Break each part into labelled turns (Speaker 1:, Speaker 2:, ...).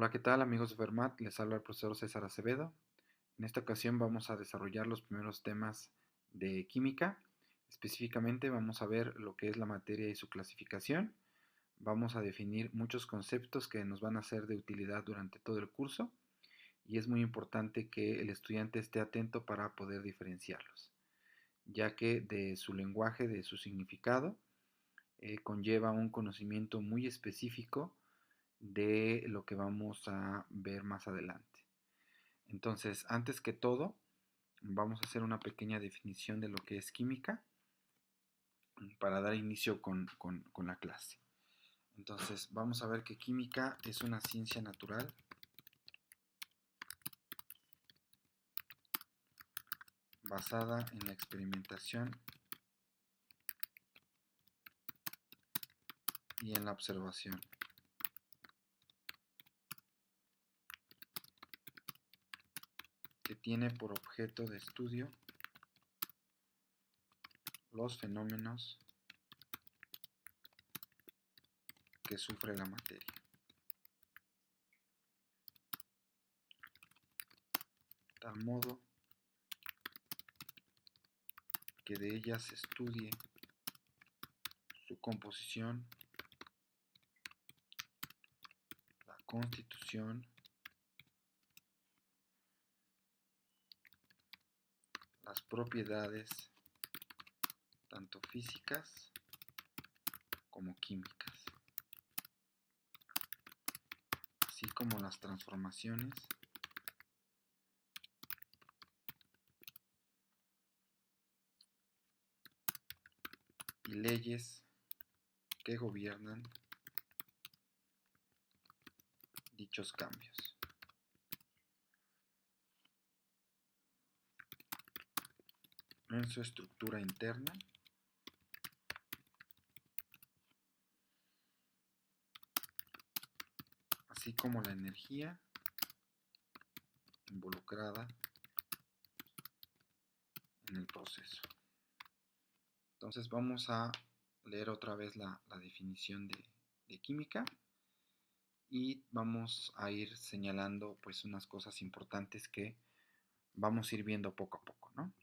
Speaker 1: Hola, ¿qué tal amigos de Fermat? Les habla el profesor César Acevedo. En esta ocasión vamos a desarrollar los primeros temas de química. Específicamente vamos a ver lo que es la materia y su clasificación. Vamos a definir muchos conceptos que nos van a ser de utilidad durante todo el curso y es muy importante que el estudiante esté atento para poder diferenciarlos, ya que de su lenguaje, de su significado, conlleva un conocimiento muy específico de lo que vamos a ver más adelante. Entonces, antes que todo, vamos a hacer una pequeña definición de lo que es química para dar inicio con la clase. Entonces, vamos a ver que química es una ciencia natural basada en la experimentación y en la observación, que tiene por objeto de estudio los fenómenos que sufre la materia, tal modo que de ella se estudie su composición, la constitución, las propiedades tanto físicas como químicas, así como las transformaciones y leyes que gobiernan dichos cambios. En su estructura interna, así como la energía involucrada en el proceso. Entonces vamos a leer otra vez la definición de química y vamos a ir señalando pues unas cosas importantes que vamos a ir viendo poco a poco, ¿no?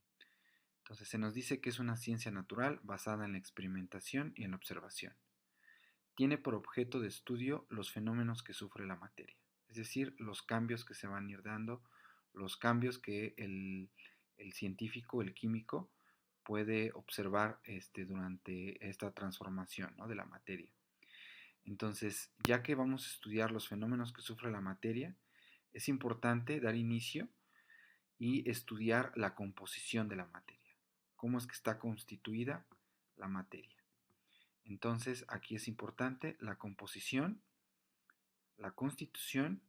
Speaker 1: Entonces se nos dice que es una ciencia natural basada en la experimentación y en la observación. Tiene por objeto de estudio los fenómenos que sufre la materia, es decir, los cambios que se van a ir dando, los cambios que el científico, el químico, puede observar durante esta transformación, ¿no?, de la materia. Entonces, ya que vamos a estudiar los fenómenos que sufre la materia, es importante dar inicio y estudiar la composición de la materia, cómo es que está constituida la materia. Entonces, aquí es importante la composición, la constitución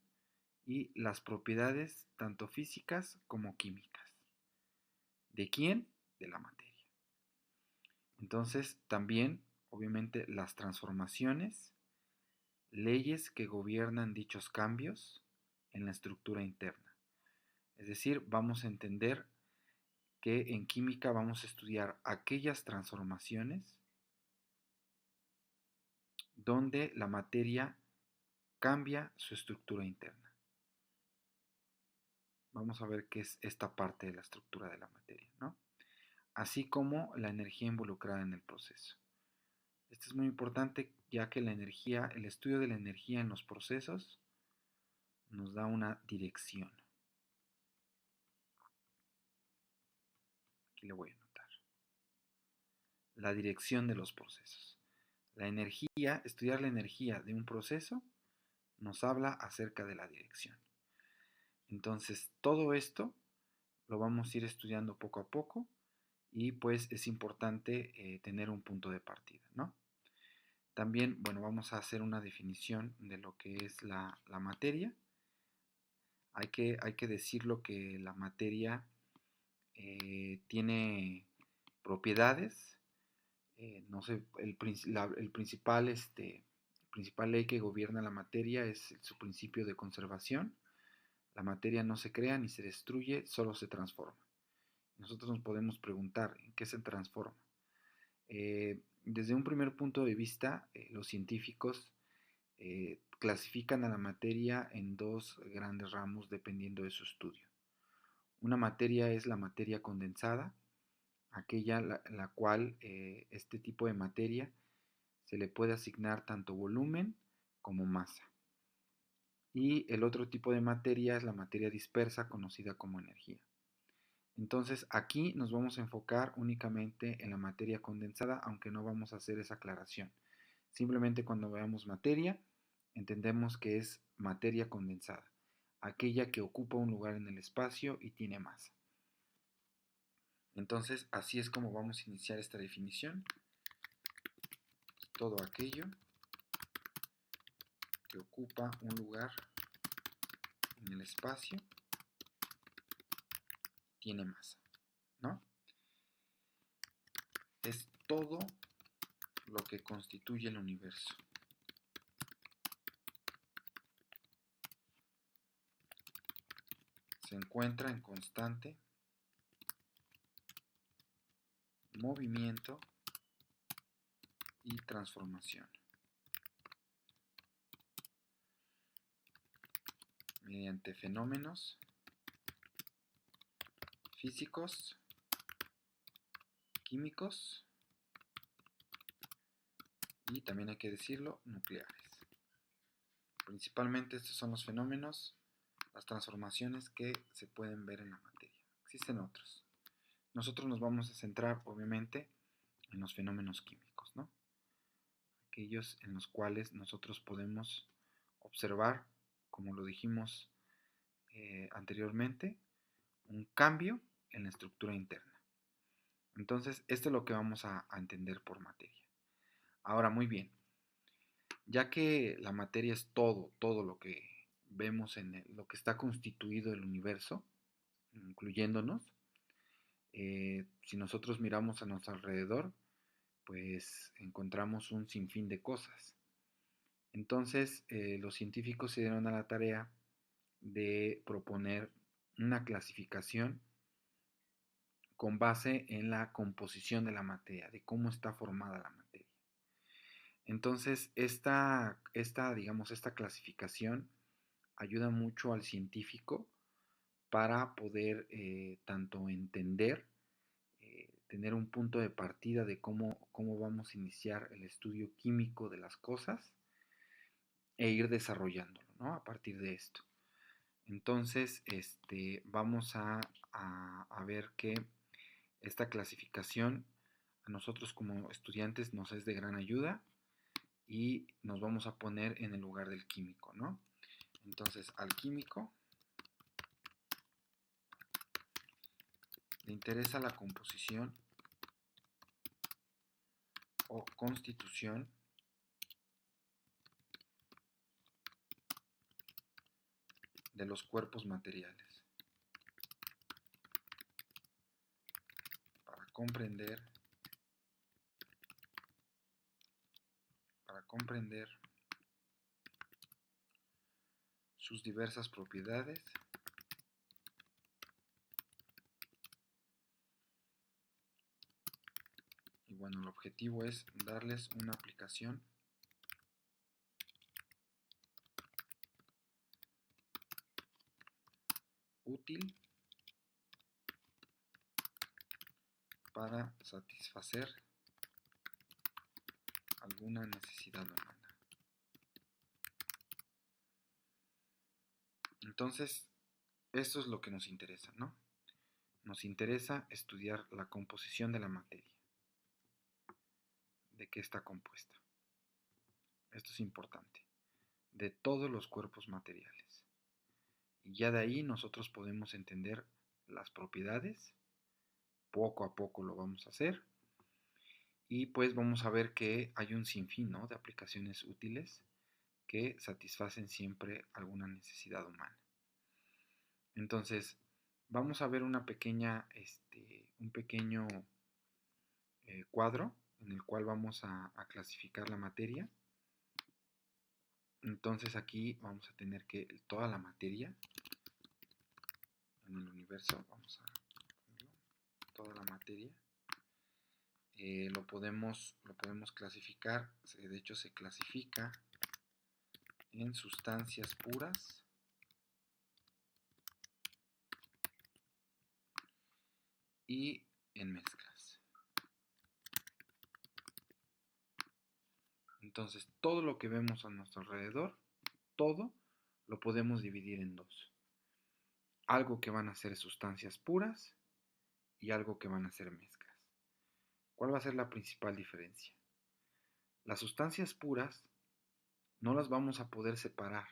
Speaker 1: y las propiedades tanto físicas como químicas. ¿De quién? De la materia. Entonces, también, obviamente, las transformaciones, leyes que gobiernan dichos cambios en la estructura interna. Es decir, vamos a entender que en química vamos a estudiar aquellas transformaciones donde la materia cambia su estructura interna. Vamos a ver qué es esta parte de la estructura de la materia, ¿no? Así como la energía involucrada en el proceso. Esto es muy importante ya que la energía, el estudio de la energía en los procesos nos da una dirección. Aquí le voy a anotar. La dirección de los procesos. La energía, estudiar la energía de un proceso nos habla acerca de la dirección. Entonces, todo esto lo vamos a ir estudiando poco a poco y pues es importante tener un punto de partida, ¿no? También, bueno, vamos a hacer una definición de lo que es la materia. Hay que decirlo que la materia tiene propiedades. No sé, el principal ley que gobierna la materia es su principio de conservación. La materia no se crea ni se destruye, solo se transforma. Nosotros nos podemos preguntar en qué se transforma. Desde un primer punto de vista, los científicos clasifican a la materia en dos grandes ramos dependiendo de su estudio. Una materia es la materia condensada, aquella la cual este tipo de materia se le puede asignar tanto volumen como masa. Y el otro tipo de materia es la materia dispersa, conocida como energía. Entonces aquí nos vamos a enfocar únicamente en la materia condensada, aunque no vamos a hacer esa aclaración. Simplemente cuando veamos materia, entendemos que es materia condensada, aquella que ocupa un lugar en el espacio y tiene masa. Entonces así es como vamos a iniciar esta definición. Todo aquello que ocupa un lugar en el espacio tiene masa, ¿no? Es todo lo que constituye el universo. Se encuentra en constante movimiento y transformación mediante fenómenos físicos, químicos y también hay que decirlo, nucleares. Principalmente estos son los fenómenos, las transformaciones que se pueden ver en la materia. Existen otros. Nosotros nos vamos a centrar, obviamente, en los fenómenos químicos, ¿no? Aquellos en los cuales nosotros podemos observar, como lo dijimos anteriormente, un cambio en la estructura interna. Entonces, esto es lo que vamos a entender por materia. Ahora, muy bien, ya que la materia es todo lo que vemos en lo que está constituido el universo, incluyéndonos, si nosotros miramos a nuestro alrededor, pues encontramos un sinfín de cosas. Entonces, los científicos se dieron a la tarea de proponer una clasificación con base en la composición de la materia, de cómo está formada la materia. Entonces, digamos, esta clasificación ayuda mucho al científico para poder tanto entender, tener un punto de partida de cómo vamos a iniciar el estudio químico de las cosas e ir desarrollándolo, ¿no? A partir de esto. Entonces, vamos a ver que esta clasificación a nosotros como estudiantes nos es de gran ayuda y nos vamos a poner en el lugar del químico, ¿no? Entonces, al químico le interesa la composición o constitución de los cuerpos materiales para comprender sus diversas propiedades y bueno, el objetivo es darles una aplicación útil para satisfacer alguna necesidad humana. Entonces, esto es lo que nos interesa, ¿no? Nos interesa estudiar la composición de la materia, de qué está compuesta. Esto es importante, de todos los cuerpos materiales. Y ya de ahí nosotros podemos entender las propiedades, poco a poco lo vamos a hacer, y pues vamos a ver que hay un sinfín, ¿no?, de aplicaciones útiles que satisfacen siempre alguna necesidad humana. Entonces, vamos a ver un pequeño cuadro en el cual vamos a clasificar la materia. Entonces aquí vamos a tener que toda la materia en el universo, vamos a ponerlo, toda la materia, lo podemos clasificar, de hecho se clasifica en sustancias puras y en mezclas. Entonces, todo lo que vemos a nuestro alrededor, todo lo podemos dividir en dos. Algo que van a ser sustancias puras y algo que van a ser mezclas. ¿Cuál va a ser la principal diferencia? Las sustancias puras no las vamos a poder separar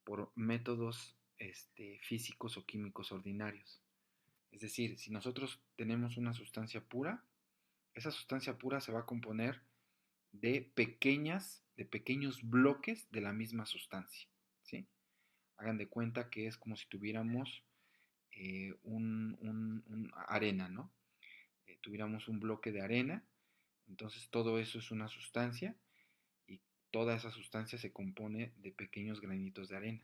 Speaker 1: por métodos físicos o químicos ordinarios. Es decir, si nosotros tenemos una sustancia pura, esa sustancia pura se va a componer de pequeños bloques de la misma sustancia, ¿sí? Hagan de cuenta que es como si tuviéramos arena, ¿no? Tuviéramos un bloque de arena, entonces todo eso es una sustancia y toda esa sustancia se compone de pequeños granitos de arena.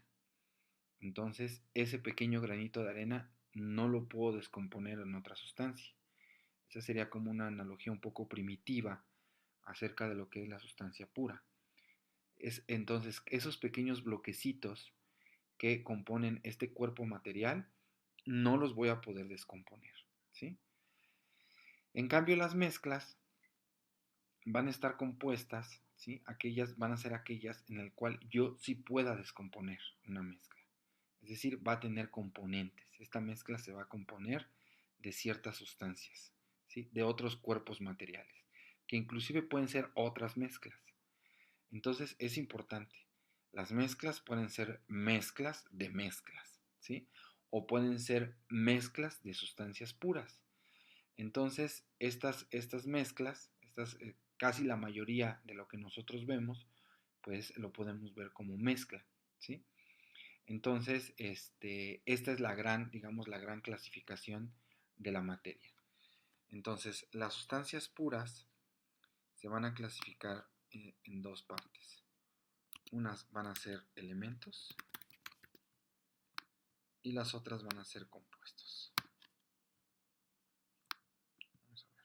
Speaker 1: Entonces ese pequeño granito de arena no lo puedo descomponer en otra sustancia. Esa sería como una analogía un poco primitiva acerca de lo que es la sustancia pura. Entonces esos pequeños bloquecitos que componen este cuerpo material no los voy a poder descomponer, ¿sí? En cambio, las mezclas van a estar compuestas, ¿sí? Aquellas van a ser aquellas en las cuales yo sí pueda descomponer una mezcla. Es decir, va a tener componentes. Esta mezcla se va a componer de ciertas sustancias, ¿sí? De otros cuerpos materiales, que inclusive pueden ser otras mezclas. Entonces es importante. Las mezclas pueden ser mezclas de mezclas, ¿sí? O pueden ser mezclas de sustancias puras. Entonces, estas mezclas, casi la mayoría de lo que nosotros vemos, pues lo podemos ver como mezcla, ¿sí? Entonces, esta es la gran, digamos, la gran clasificación de la materia. Entonces, las sustancias puras se van a clasificar en dos partes. Unas van a ser elementos y las otras van a ser compuestos. Vamos a ver.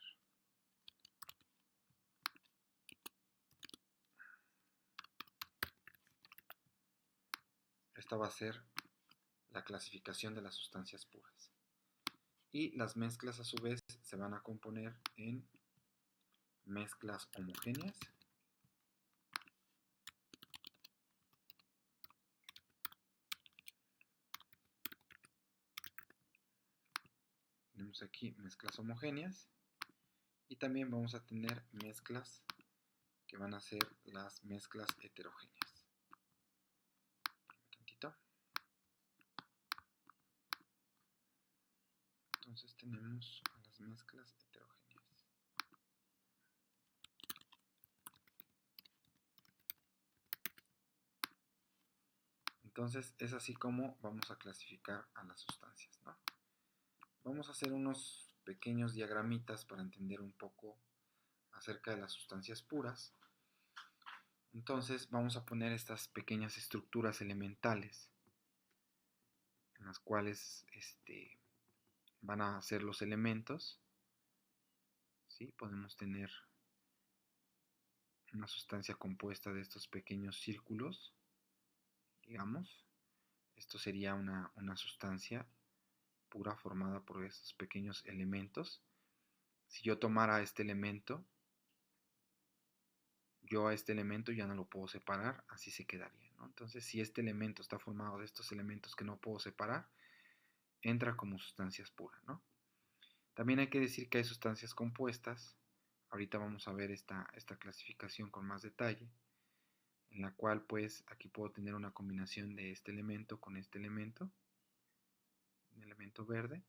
Speaker 1: Esta va a ser la clasificación de las sustancias puras. Y las mezclas a su vez se van a componer en mezclas homogéneas tenemos aquí mezclas homogéneas y también vamos a tener mezclas que van a ser las mezclas heterogéneas. Un tantito. Entonces tenemos a las mezclas heterogéneas. Entonces es así como vamos a clasificar a las sustancias, ¿no? Vamos a hacer unos pequeños diagramitas para entender un poco acerca de las sustancias puras. Entonces vamos a poner estas pequeñas estructuras elementales en las cuales van a ser los elementos, ¿sí? Podemos tener una sustancia compuesta de estos pequeños círculos, digamos. Esto sería una sustancia pura formada por estos pequeños elementos. Si yo tomara este elemento, yo a este elemento ya no lo puedo separar, así se quedaría, ¿no? Entonces, si este elemento está formado de estos elementos que no puedo separar, entra como sustancias puras, ¿no? También hay que decir que hay sustancias compuestas. Ahorita vamos a ver esta clasificación con más detalle, en la cual pues aquí puedo tener una combinación de este elemento con este elemento, un elemento verde.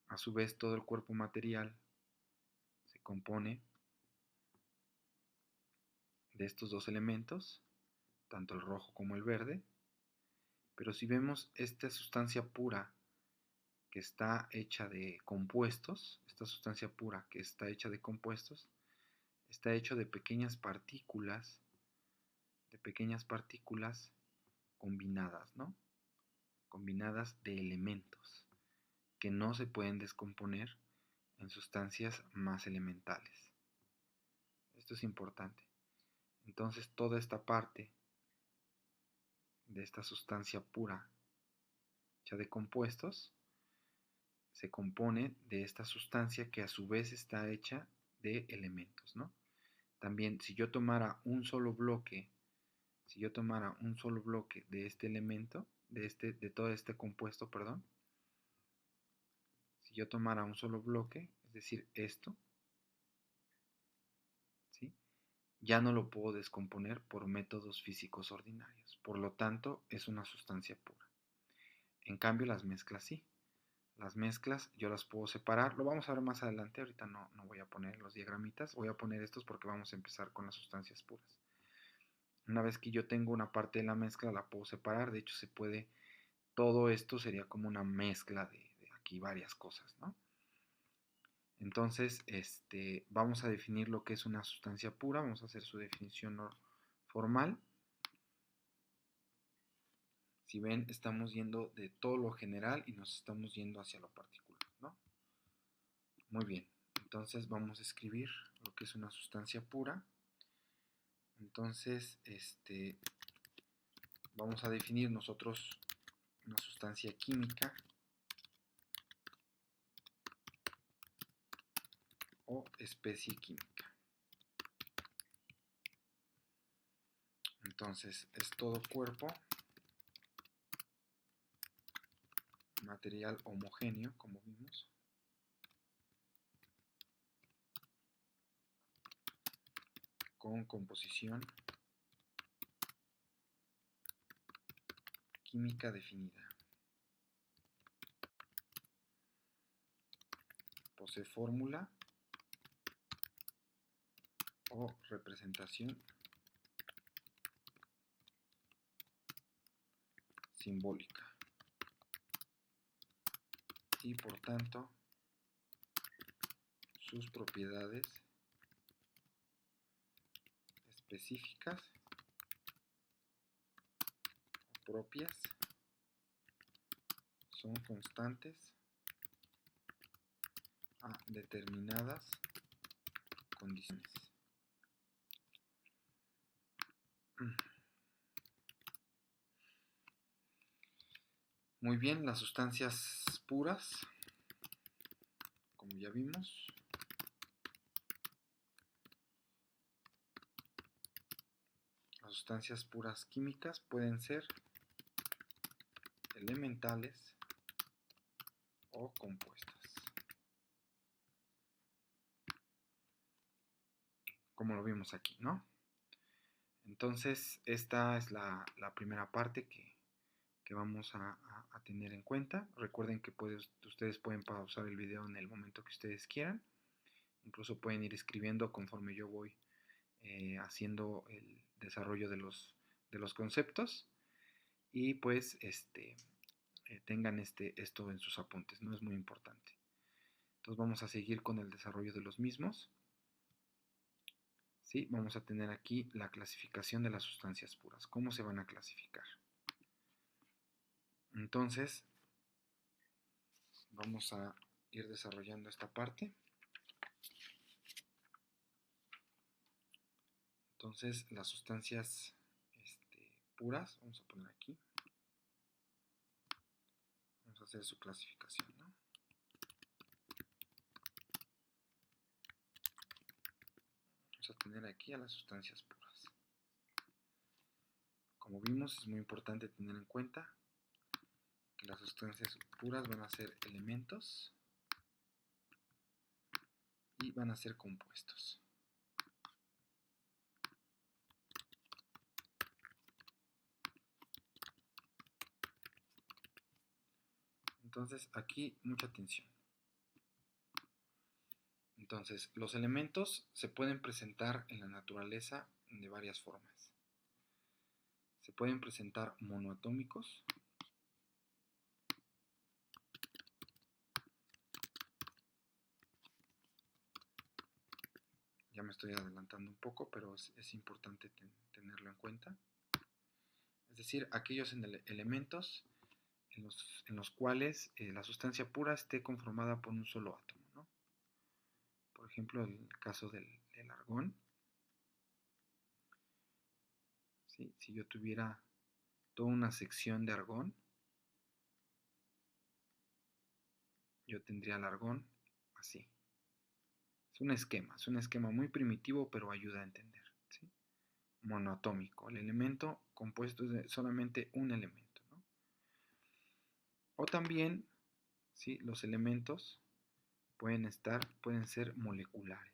Speaker 1: A su vez todo el cuerpo material se compone de estos dos elementos, tanto el rojo como el verde. Pero si vemos esta sustancia pura que está hecha de compuestos, esta sustancia pura que está hecha de compuestos, está hecho de pequeñas partículas combinadas, ¿no? Combinadas de elementos que no se pueden descomponer en sustancias más elementales. Esto es importante. Entonces toda esta parte de esta sustancia pura hecha de compuestos se compone de esta sustancia que a su vez está hecha de elementos, ¿no? También, si yo tomara un solo bloque, de este elemento, de todo este compuesto, perdón, si yo tomara un solo bloque, es decir, esto, ¿sí? Ya no lo puedo descomponer por métodos físicos ordinarios. Por lo tanto, es una sustancia pura. En cambio, las mezclas sí. Las mezclas yo las puedo separar. Lo vamos a ver más adelante. Ahorita no voy a poner los diagramitas. Voy a poner estos porque vamos a empezar con las sustancias puras. Una vez que yo tengo una parte de la mezcla, la puedo separar. De hecho, se puede. Todo esto sería como una mezcla de aquí varias cosas, ¿no? Entonces, vamos a definir lo que es una sustancia pura. Vamos a hacer su definición formal. Si ven, estamos yendo de todo lo general y nos estamos yendo hacia lo particular, ¿no? Muy bien. Entonces vamos a escribir lo que es una sustancia pura. Entonces, vamos a definir nosotros una sustancia química o especie química. Entonces, es todo cuerpo, material homogéneo, como vimos, con composición química definida. Posee fórmula o representación simbólica y por tanto sus propiedades específicas o propias son constantes a determinadas condiciones. Muy bien, las sustancias puras, como ya vimos, las sustancias puras químicas pueden ser elementales o compuestas, como lo vimos aquí, ¿no? Entonces, esta es la primera parte que vamos a tener en cuenta. Recuerden que ustedes pueden pausar el video en el momento que ustedes quieran. Incluso pueden ir escribiendo conforme yo voy haciendo el desarrollo de los conceptos. Y pues tengan esto en sus apuntes, ¿no? Es muy importante. Entonces vamos a seguir con el desarrollo de los mismos. ¿Sí? Vamos a tener aquí la clasificación de las sustancias puras. ¿Cómo se van a clasificar? Entonces, vamos a ir desarrollando esta parte. Entonces, las sustancias puras, vamos a poner aquí. Vamos a hacer su clasificación, ¿no? Vamos a tener aquí a las sustancias puras. Como vimos, es muy importante tener en cuenta que las sustancias puras van a ser elementos y van a ser compuestos. Entonces, aquí mucha atención. Entonces, los elementos se pueden presentar en la naturaleza de varias formas. Se pueden presentar monoatómicos, ya me estoy adelantando un poco, pero es importante tenerlo en cuenta. Es decir, aquellos elementos en los cuales la sustancia pura esté conformada por un solo átomo, ¿no? Por ejemplo, el caso del argón. ¿Sí? Si yo tuviera toda una sección de argón, yo tendría el argón así. Es un esquema muy primitivo, pero ayuda a entender, ¿sí? Monoatómico, el elemento compuesto es de solamente un elemento, ¿no? O también, ¿sí? Los elementos pueden ser moleculares.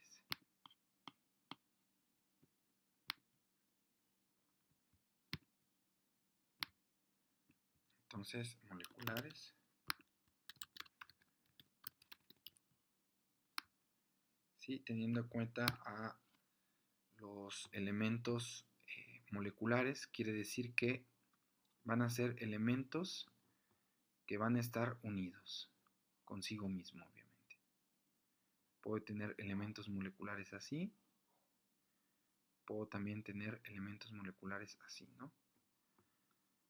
Speaker 1: Entonces, moleculares, ¿sí? Teniendo en cuenta a los elementos moleculares, quiere decir que van a ser elementos que van a estar unidos consigo mismo, obviamente. Puedo tener elementos moleculares así, puedo también tener elementos moleculares así, ¿no?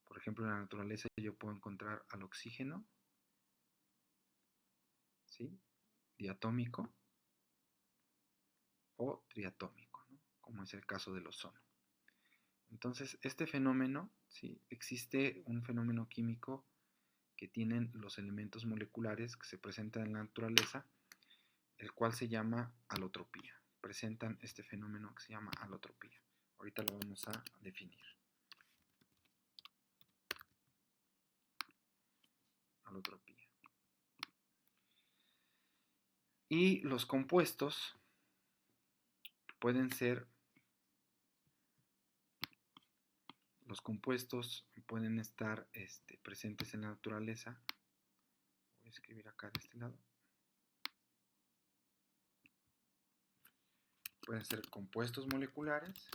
Speaker 1: Por ejemplo, en la naturaleza yo puedo encontrar al oxígeno, ¿sí? Diatómico o triatómico, ¿no? Como es el caso del ozono. Entonces, este fenómeno, ¿sí? Existe un fenómeno químico que tienen los elementos moleculares que se presentan en la naturaleza, el cual se llama alotropía. Presentan este fenómeno que se llama alotropía. Ahorita lo vamos a definir. Alotropía. Y los compuestos pueden estar presentes en la naturaleza. Voy a escribir acá de este lado. Pueden ser compuestos moleculares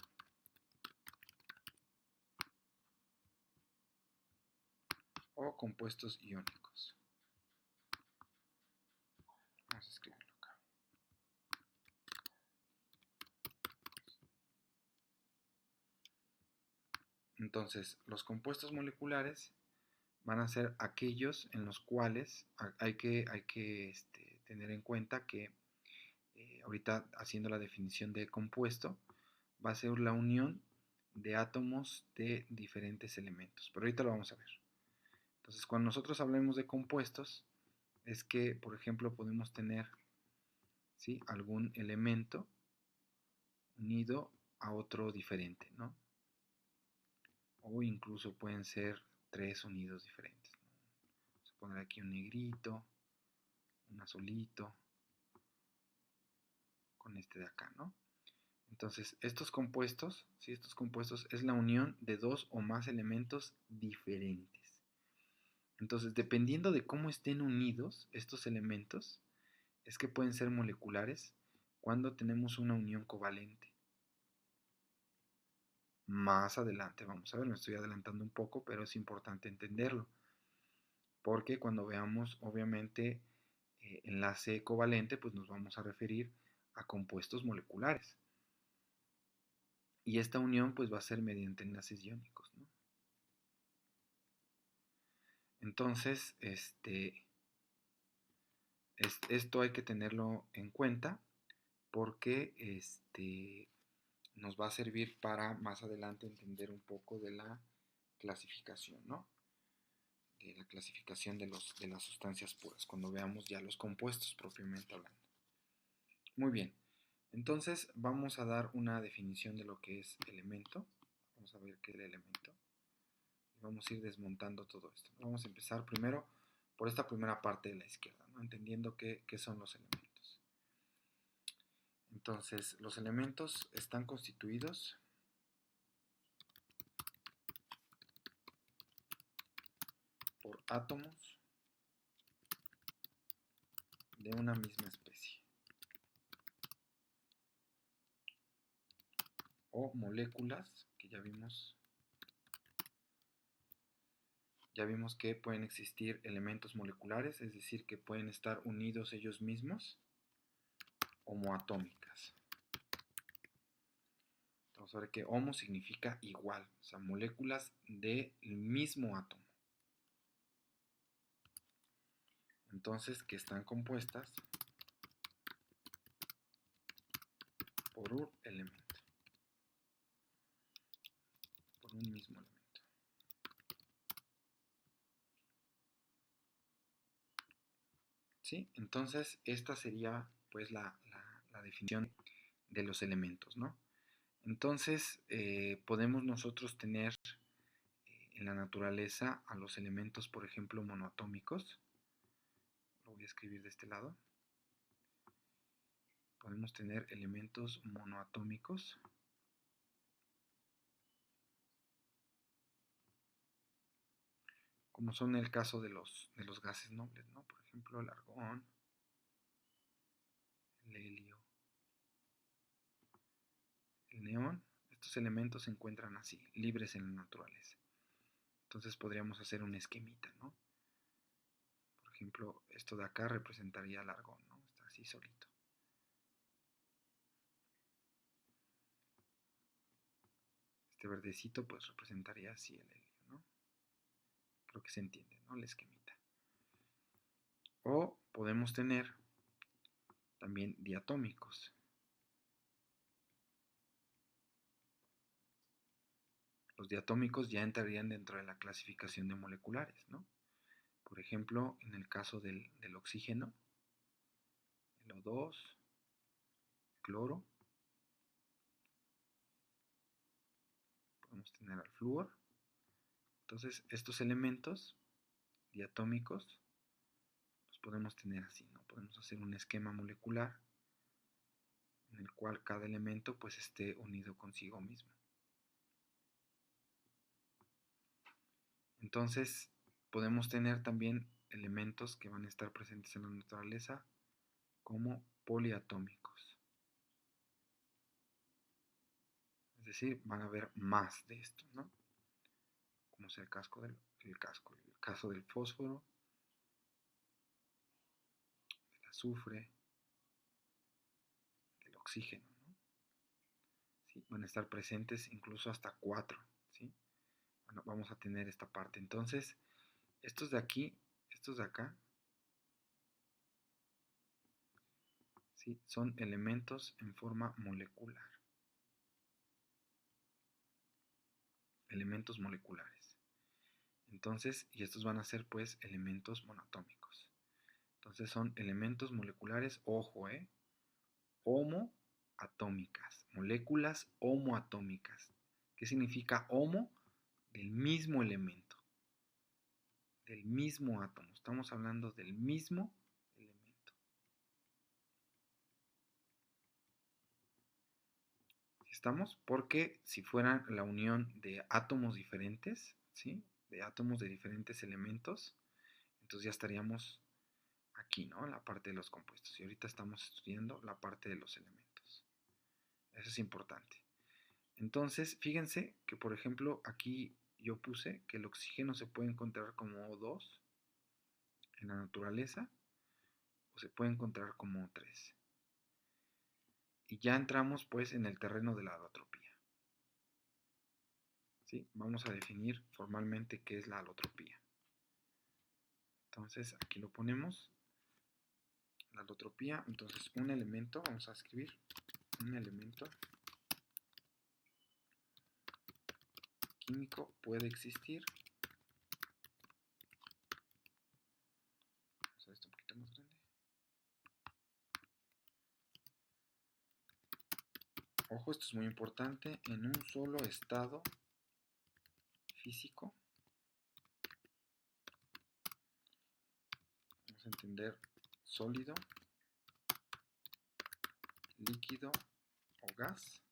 Speaker 1: o compuestos iónicos. Vamos a escribirlo acá. Entonces, los compuestos moleculares van a ser aquellos en los cuales hay que tener en cuenta que ahorita haciendo la definición de compuesto va a ser la unión de átomos de diferentes elementos, pero ahorita lo vamos a ver. Entonces, cuando nosotros hablemos de compuestos, es que, por ejemplo, podemos tener, ¿sí?, algún elemento unido a otro diferente, ¿no? O incluso pueden ser tres unidos diferentes, ¿no? Vamos a poner aquí un negrito, un azulito, con este de acá, ¿no? Entonces, estos compuestos, ¿sí?, estos compuestos es la unión de dos o más elementos diferentes. Entonces, dependiendo de cómo estén unidos estos elementos, es que pueden ser moleculares cuando tenemos una unión covalente. Más adelante vamos a ver, me estoy adelantando un poco, pero es importante entenderlo, porque cuando veamos, obviamente, enlace covalente, pues nos vamos a referir a compuestos moleculares. Y esta unión, pues, va a ser mediante enlaces iónicos, ¿no? Entonces, esto hay que tenerlo en cuenta porque nos va a servir para más adelante entender un poco de la clasificación, ¿no? De la clasificación de las sustancias puras, cuando veamos ya los compuestos propiamente hablando. Muy bien, entonces vamos a dar una definición de lo que es elemento. Vamos a ver qué es el elemento. Y vamos a ir desmontando todo esto. Vamos a empezar primero por esta primera parte de la izquierda, ¿no? Entendiendo qué son los elementos. Entonces, los elementos están constituidos por átomos de una misma especie o moléculas que ya vimos que pueden existir elementos moleculares, es decir, que pueden estar unidos ellos mismos, homoatómicas. Vamos a ver que homo significa igual, o sea, moléculas del mismo átomo. Entonces, que están compuestas por un elemento, por un mismo elemento. ¿sí? Entonces, esta sería pues la definición de los elementos, ¿no? Entonces, podemos nosotros tener en la naturaleza a los elementos, por ejemplo, monoatómicos. Lo voy a escribir de este lado. Podemos tener elementos monoatómicos. Como son el caso de los gases nobles, ¿no? Por ejemplo, el argón, el helio, el neón. Estos elementos se encuentran así, libres en la naturaleza. Entonces podríamos hacer un esquemita, ¿no? Por ejemplo, esto de acá representaría el argón, ¿no? Está así solito. Este verdecito pues representaría así el helio, ¿no? Creo que se entiende, ¿no? La esquemita. O podemos tener también diatómicos. Los diatómicos ya entrarían dentro de la clasificación de moleculares, ¿no? Por ejemplo, en el caso del oxígeno, el O2, cloro, podemos tener al flúor. Entonces, estos elementos diatómicos los podemos tener así, ¿no? Podemos hacer un esquema molecular en el cual cada elemento pues esté unido consigo mismo. Entonces, podemos tener también elementos que van a estar presentes en la naturaleza como poliatómicos. Es decir, van a haber más de esto, ¿no? Como es el caso del fósforo, del azufre, del oxígeno, ¿no? ¿Sí? Van a estar presentes incluso hasta 4, ¿sí? Bueno, vamos a tener esta parte. Entonces, estos de aquí, estos de acá, ¿sí? Son elementos en forma molecular. Elementos moleculares. Entonces, y estos van a ser pues elementos monoatómicos. Entonces son elementos moleculares, ojo, homoatómicas, moléculas homoatómicas. ¿Qué significa homo? Del mismo elemento, del mismo átomo. Estamos hablando del mismo elemento. ¿Estamos? Porque si fueran la unión de átomos diferentes, ¿sí? De átomos de diferentes elementos, entonces ya estaríamos aquí, ¿no? En la parte de los compuestos. Y ahorita estamos estudiando la parte de los elementos. Eso es importante. Entonces, fíjense que, por ejemplo, aquí yo puse que el oxígeno se puede encontrar como O2 en la naturaleza o se puede encontrar como O3. Y ya entramos pues en el terreno de la alotropía. ¿Sí? Vamos a definir formalmente qué es la alotropía. Entonces, aquí lo ponemos. La alotropía, entonces un elemento, vamos a escribir un elemento químico puede existir. Vamos a hacer esto un poquito más grande. Ojo, esto es muy importante, en un solo estado físico. Vamos a entender sólido, líquido o gas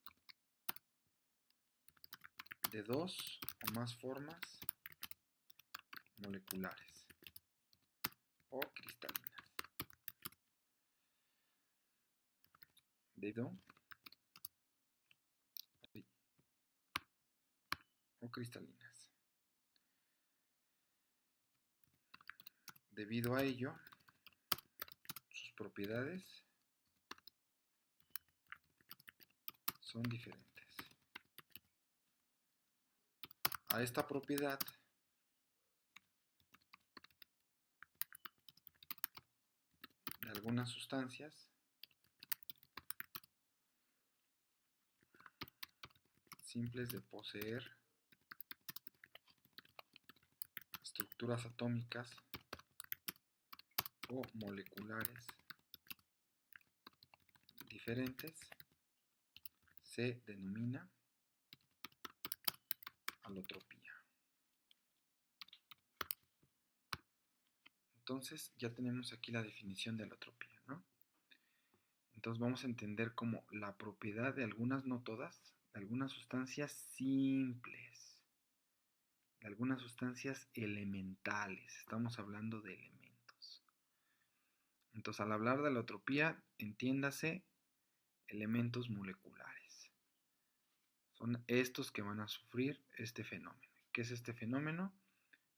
Speaker 1: de dos o más formas moleculares o cristalinas. O cristalinas. Debido a ello, sus propiedades son diferentes. A esta propiedad de algunas sustancias simples de poseer estructuras atómicas o moleculares diferentes se denomina alotropía. Entonces ya tenemos aquí la definición de alotropía, ¿no? Entonces vamos a entender como la propiedad de algunas, no todas, de algunas sustancias simples, de algunas sustancias elementales. Estamos hablando de elementos. Entonces al hablar de alotropía, entiéndase elementos moleculares. Son estos que van a sufrir este fenómeno. ¿Qué es este fenómeno?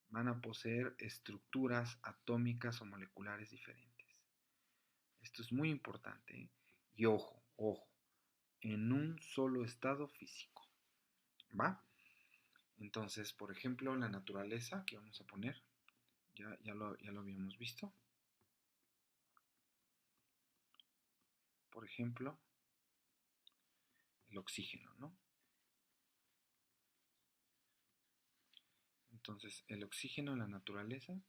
Speaker 1: Van a poseer estructuras atómicas o moleculares diferentes. Esto es muy importante, ¿eh? Y ojo, ojo, en un solo estado físico. ¿Va? Entonces, por ejemplo, la naturaleza que vamos a poner, ya lo habíamos visto. Por ejemplo, el oxígeno, ¿no? Entonces, el oxígeno en la naturaleza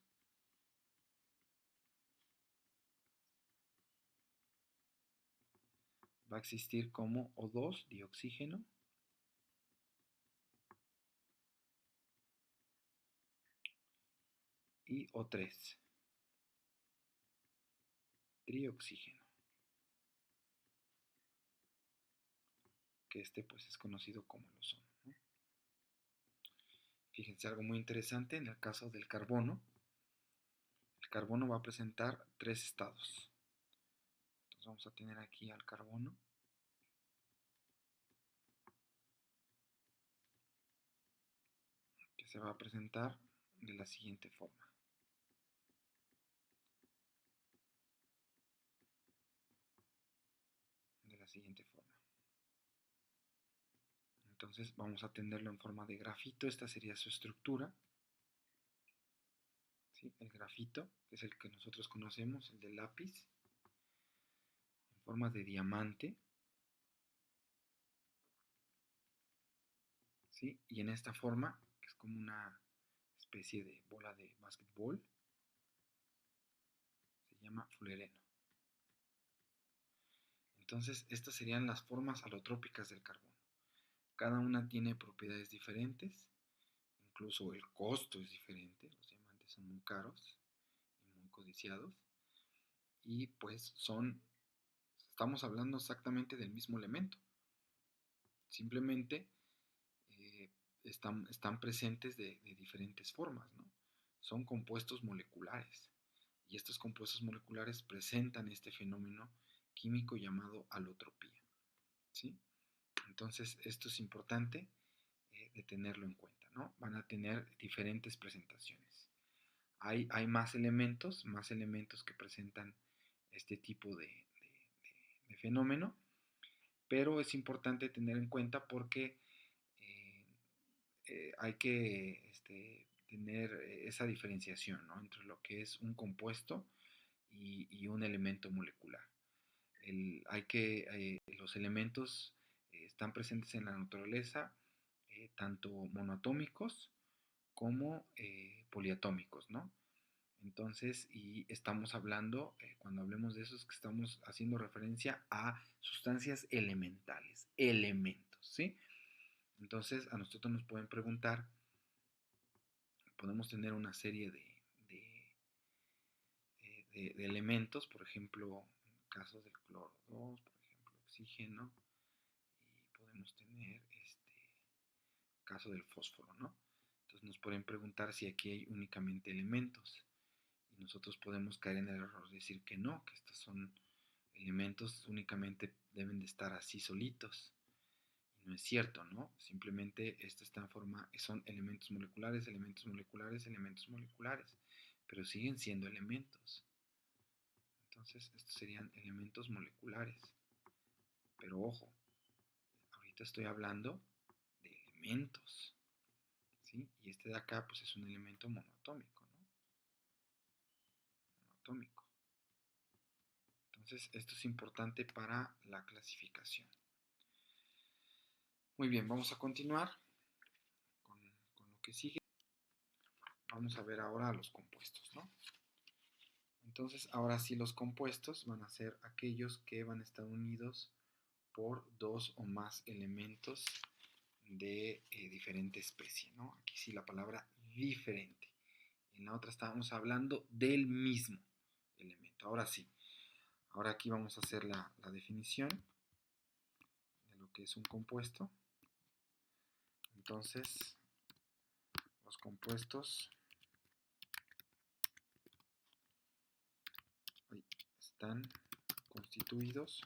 Speaker 1: va a existir como O2, dioxígeno, y O3, trioxígeno, que este pues es conocido como el ozono, ¿no? Fíjense algo muy interesante en el caso del carbono. El carbono va a presentar tres estados. Entonces vamos a tener aquí al carbono, que se va a presentar de la siguiente forma. Entonces vamos a tenerlo en forma de grafito. Esta sería su estructura, ¿sí? El grafito, que es el que nosotros conocemos, el del lápiz, en forma de diamante, ¿sí? Y en esta forma, que es como una especie de bola de básquetbol, se llama fullereno. Entonces, estas serían las formas alotrópicas del carbono. Cada una tiene propiedades diferentes, incluso el costo es diferente, los diamantes son muy caros y muy codiciados, y pues estamos hablando exactamente del mismo elemento, simplemente están presentes de diferentes formas, ¿no? Son compuestos moleculares, y estos compuestos moleculares presentan este fenómeno químico llamado alotropía, ¿sí? Entonces esto es importante de tenerlo en cuenta, ¿no? Van a tener diferentes presentaciones. Hay más elementos que presentan este tipo de fenómeno, pero es importante tener en cuenta porque hay que tener esa diferenciación, ¿no? Entre lo que es un compuesto y un elemento molecular. Los elementos están presentes en la naturaleza, tanto monoatómicos como poliatómicos, ¿no? Entonces, y estamos hablando, cuando hablemos de eso, es que estamos haciendo referencia a sustancias elementales, elementos, ¿sí? Entonces, a nosotros nos pueden preguntar, podemos tener una serie de elementos, por ejemplo, en el caso del cloro 2, por ejemplo, oxígeno, y podemos tener caso del fósforo, ¿no? Entonces nos pueden preguntar si aquí hay únicamente elementos, y nosotros podemos caer en el error de decir que no, que estos son elementos, únicamente deben de estar así solitos. Y no es cierto, ¿no? Simplemente esto está en forma, son elementos moleculares, elementos moleculares, elementos moleculares, pero siguen siendo elementos. Entonces, estos serían elementos moleculares. Pero ojo, ahorita estoy hablando de elementos, ¿sí? Y este de acá, pues es un elemento monoatómico, ¿no? Monoatómico. Entonces, esto es importante para la clasificación. Muy bien, vamos a continuar con lo que sigue. Vamos a ver ahora los compuestos, ¿no? Entonces, ahora sí los compuestos van a ser aquellos que van a estar unidos por dos o más elementos de diferente especie, ¿no? Aquí sí la palabra diferente. En la otra estábamos hablando del mismo elemento. Ahora sí. Ahora aquí vamos a hacer la definición de lo que es un compuesto. Entonces, los compuestos están constituidos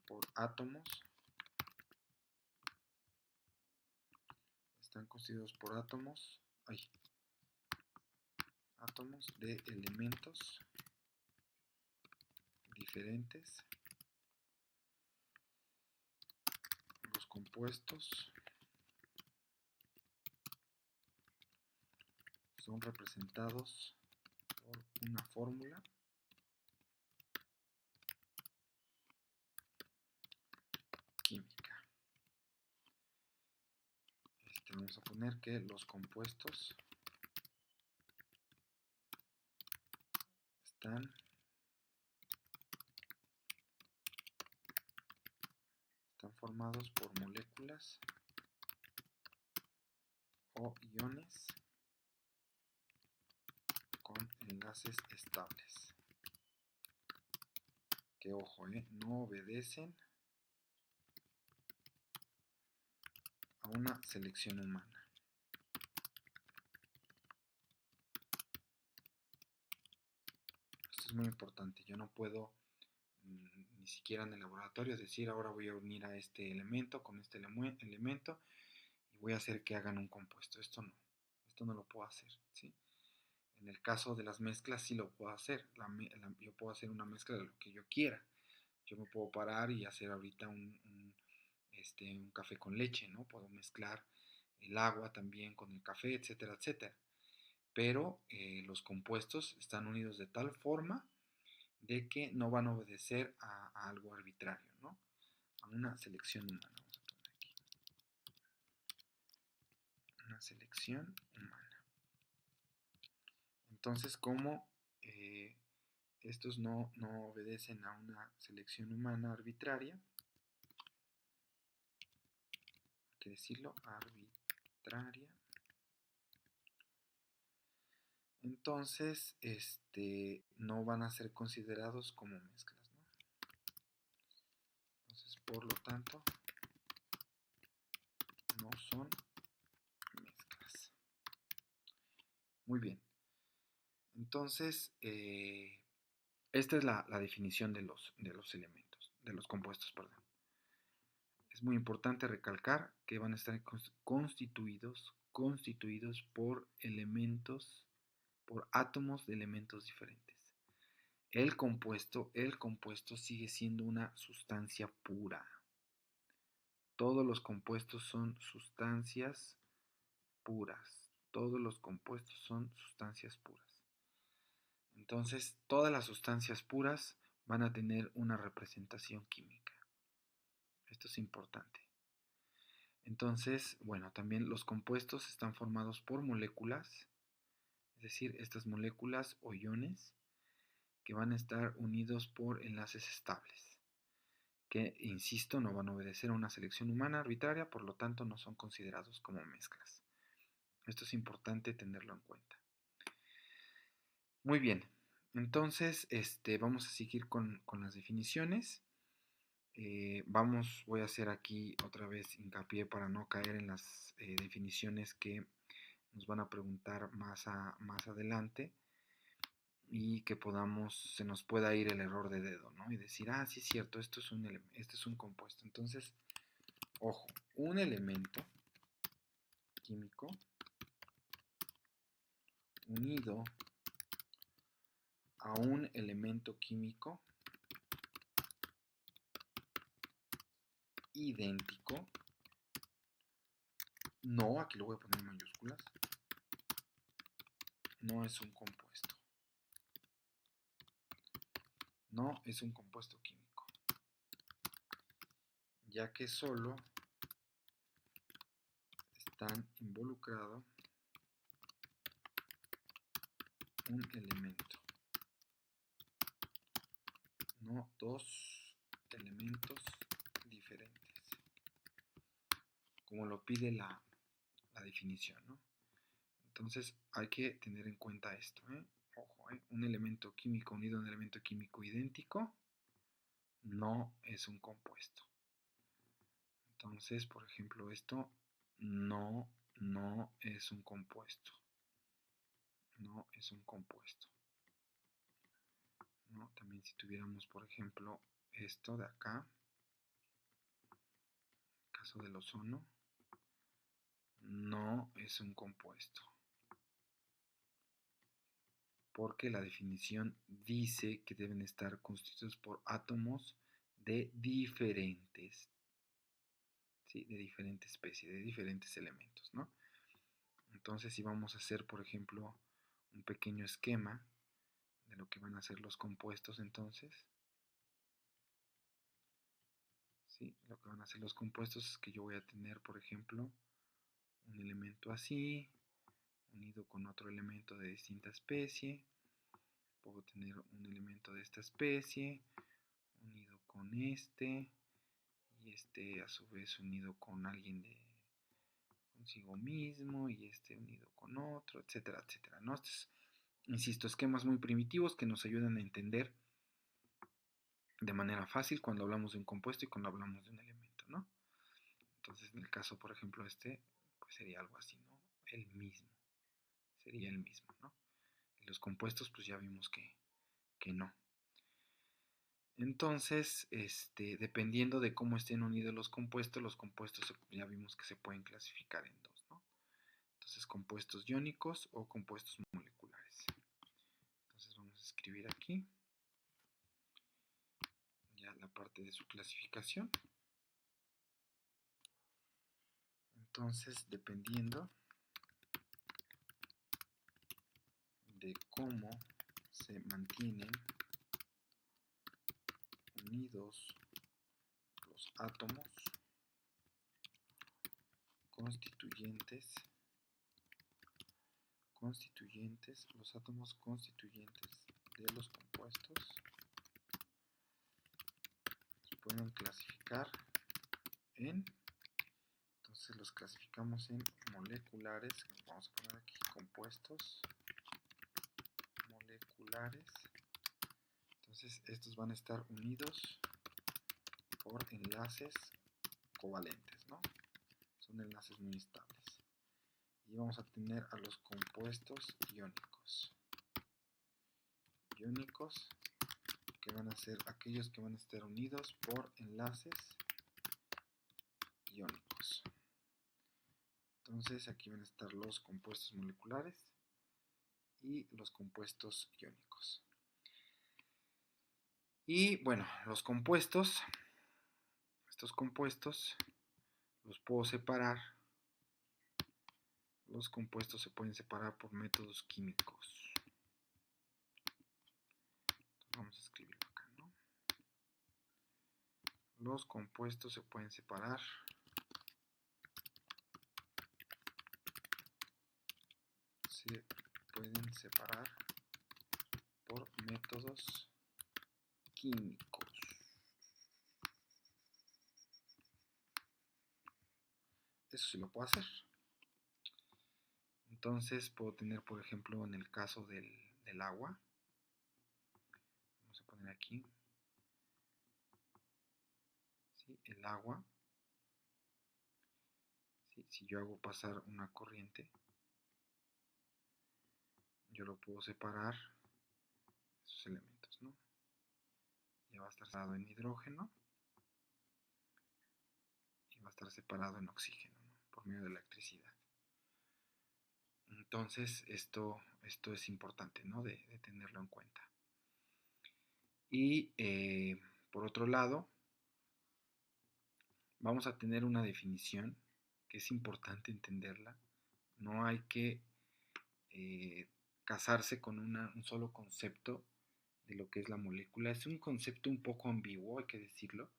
Speaker 1: por átomos. Están constituidos por átomos. Átomos de elementos diferentes. Los compuestos son representados por una fórmula química. Vamos a poner que los compuestos están formados por moléculas o iones con enlaces estables. Que ojo, no obedecen a una selección humana. Esto es muy importante. Yo no puedo ni siquiera en el laboratorio decir ahora voy a unir a este elemento con este elemento y voy a hacer que hagan un compuesto. Esto no lo puedo hacer, ¿sí? En el caso de las mezclas sí lo puedo hacer. Yo puedo hacer una mezcla de lo que yo quiera. Yo me puedo parar y hacer ahorita un café con leche, ¿no? Puedo mezclar el agua también con el café, etcétera, etcétera. Pero los compuestos están unidos de tal forma de que no van a obedecer a algo arbitrario, ¿no? A una selección humana. Vamos a poner aquí. Una selección humana. Entonces, como estos no obedecen a una selección humana arbitraria, hay que decirlo, arbitraria, entonces no van a ser considerados como mezclas, ¿no? Entonces, por lo tanto, no son mezclas. Muy bien. Entonces, esta es la definición de los elementos, de los compuestos, perdón. Es muy importante recalcar que van a estar constituidos por elementos, por átomos de elementos diferentes. El compuesto sigue siendo una sustancia pura. Todos los compuestos son sustancias puras. Todos los compuestos son sustancias puras. Entonces, todas las sustancias puras van a tener una representación química. Esto es importante. Entonces, bueno, también los compuestos están formados por moléculas, es decir, estas moléculas o iones que van a estar unidos por enlaces estables, que, insisto, no van a obedecer a una selección humana arbitraria, por lo tanto no son considerados como mezclas. Esto es importante tenerlo en cuenta. Muy bien, entonces vamos a seguir con las definiciones. Voy a hacer aquí otra vez hincapié para no caer en las definiciones que nos van a preguntar más adelante y que se nos pueda ir el error de dedo, ¿no? Y decir, sí es cierto, esto es un compuesto. Entonces, ojo, un elemento químico unido a un elemento químico idéntico, no, aquí lo voy a poner en mayúsculas, no es un compuesto. No es un compuesto químico, ya que solo están involucrados un elemento, no dos elementos diferentes, como lo pide la definición, ¿no? Entonces hay que tener en cuenta esto, ¿eh? Ojo, un elemento químico unido a un elemento químico idéntico no es un compuesto. Entonces, por ejemplo, esto no es un compuesto. No es un compuesto, ¿no? También si tuviéramos, por ejemplo, esto de acá, caso del ozono, no es un compuesto, porque la definición dice que deben estar constituidos por átomos de diferentes, ¿sí? De diferentes especies, de diferentes elementos, ¿no? Entonces, si vamos a hacer, por ejemplo, un pequeño esquema de lo que van a ser los compuestos, entonces, ¿sí? Lo que van a ser los compuestos es que yo voy a tener, por ejemplo, un elemento así, unido con otro elemento de distinta especie. Puedo tener un elemento de esta especie, unido con este, y este a su vez unido con alguien de consigo mismo, y este unido con otro, etcétera, etcétera, ¿no? Estos, insisto, esquemas muy primitivos que nos ayudan a entender de manera fácil cuando hablamos de un compuesto y cuando hablamos de un elemento, ¿no? Entonces, en el caso, por ejemplo, este, pues sería algo así, ¿no? El mismo, sería el mismo, ¿no? Y los compuestos, pues ya vimos que no. Entonces, dependiendo de cómo estén unidos los compuestos ya vimos que se pueden clasificar en dos, ¿no? Entonces, compuestos iónicos o compuestos moleculares. Entonces, vamos a escribir aquí ya la parte de su clasificación. Entonces, dependiendo de cómo se mantienen unidos los átomos constituyentes, los átomos constituyentes de los compuestos se pueden clasificar en, entonces los clasificamos en moleculares, vamos a poner aquí compuestos moleculares. Entonces estos van a estar unidos por enlaces covalentes, ¿no? Son enlaces muy estables. Y vamos a tener a los compuestos iónicos. Iónicos, que van a ser aquellos que van a estar unidos por enlaces iónicos. Entonces aquí van a estar los compuestos moleculares y los compuestos iónicos. Y bueno, los compuestos, estos compuestos los puedo separar. Los compuestos se pueden separar por métodos químicos. Entonces vamos a escribirlo acá, ¿no? Los compuestos se pueden separar por métodos químicos. Eso sí lo puedo hacer. Entonces puedo tener, por ejemplo, en el caso del agua, vamos a poner aquí, ¿sí? El agua, ¿sí? Si yo hago pasar una corriente, yo lo puedo separar, esos elementos, ¿no? Ya va a estar separado en hidrógeno y va a estar separado en oxígeno, ¿no? Por medio de electricidad. Entonces esto es importante, ¿no? De tenerlo en cuenta. Y por otro lado, vamos a tener una definición que es importante entenderla. No hay que casarse con un solo concepto de lo que es la molécula. Es un concepto un poco ambiguo, hay que decirlo,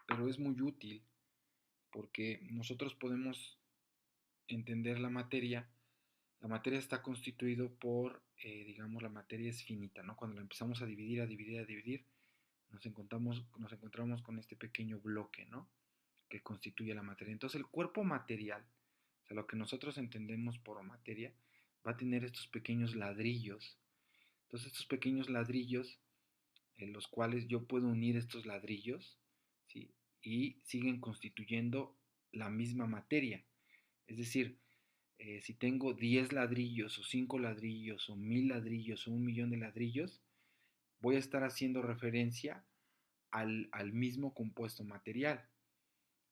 Speaker 1: pero es muy útil porque nosotros podemos entender la materia La materia está constituido por, digamos, la materia es finita, ¿no? Cuando la empezamos a dividir, a dividir, a dividir, nos encontramos con este pequeño bloque, ¿no? Que constituye la materia. Entonces el cuerpo material, o sea, lo que nosotros entendemos por materia, va a tener estos pequeños ladrillos. Entonces estos pequeños ladrillos, en los cuales yo puedo unir estos ladrillos, ¿sí? Y siguen constituyendo la misma materia. Es decir, si tengo 10 ladrillos o 5 ladrillos o 1000 ladrillos o 1.000.000 de ladrillos, voy a estar haciendo referencia al mismo compuesto material.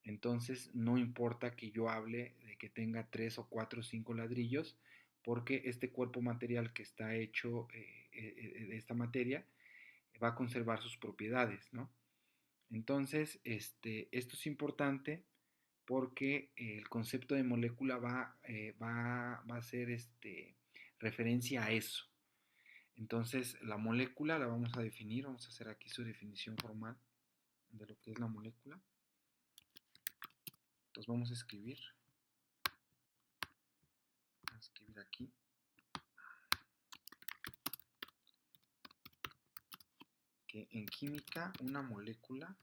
Speaker 1: Entonces no importa que yo hable de que tenga 3 o 4 o 5 ladrillos, porque este cuerpo material que está hecho de esta materia va a conservar sus propiedades, ¿no? Entonces, esto es importante porque el concepto de molécula va a hacer referencia a eso. Entonces, la molécula la vamos a definir, vamos a hacer aquí su definición formal de lo que es la molécula. Entonces vamos a escribir aquí que en química una molécula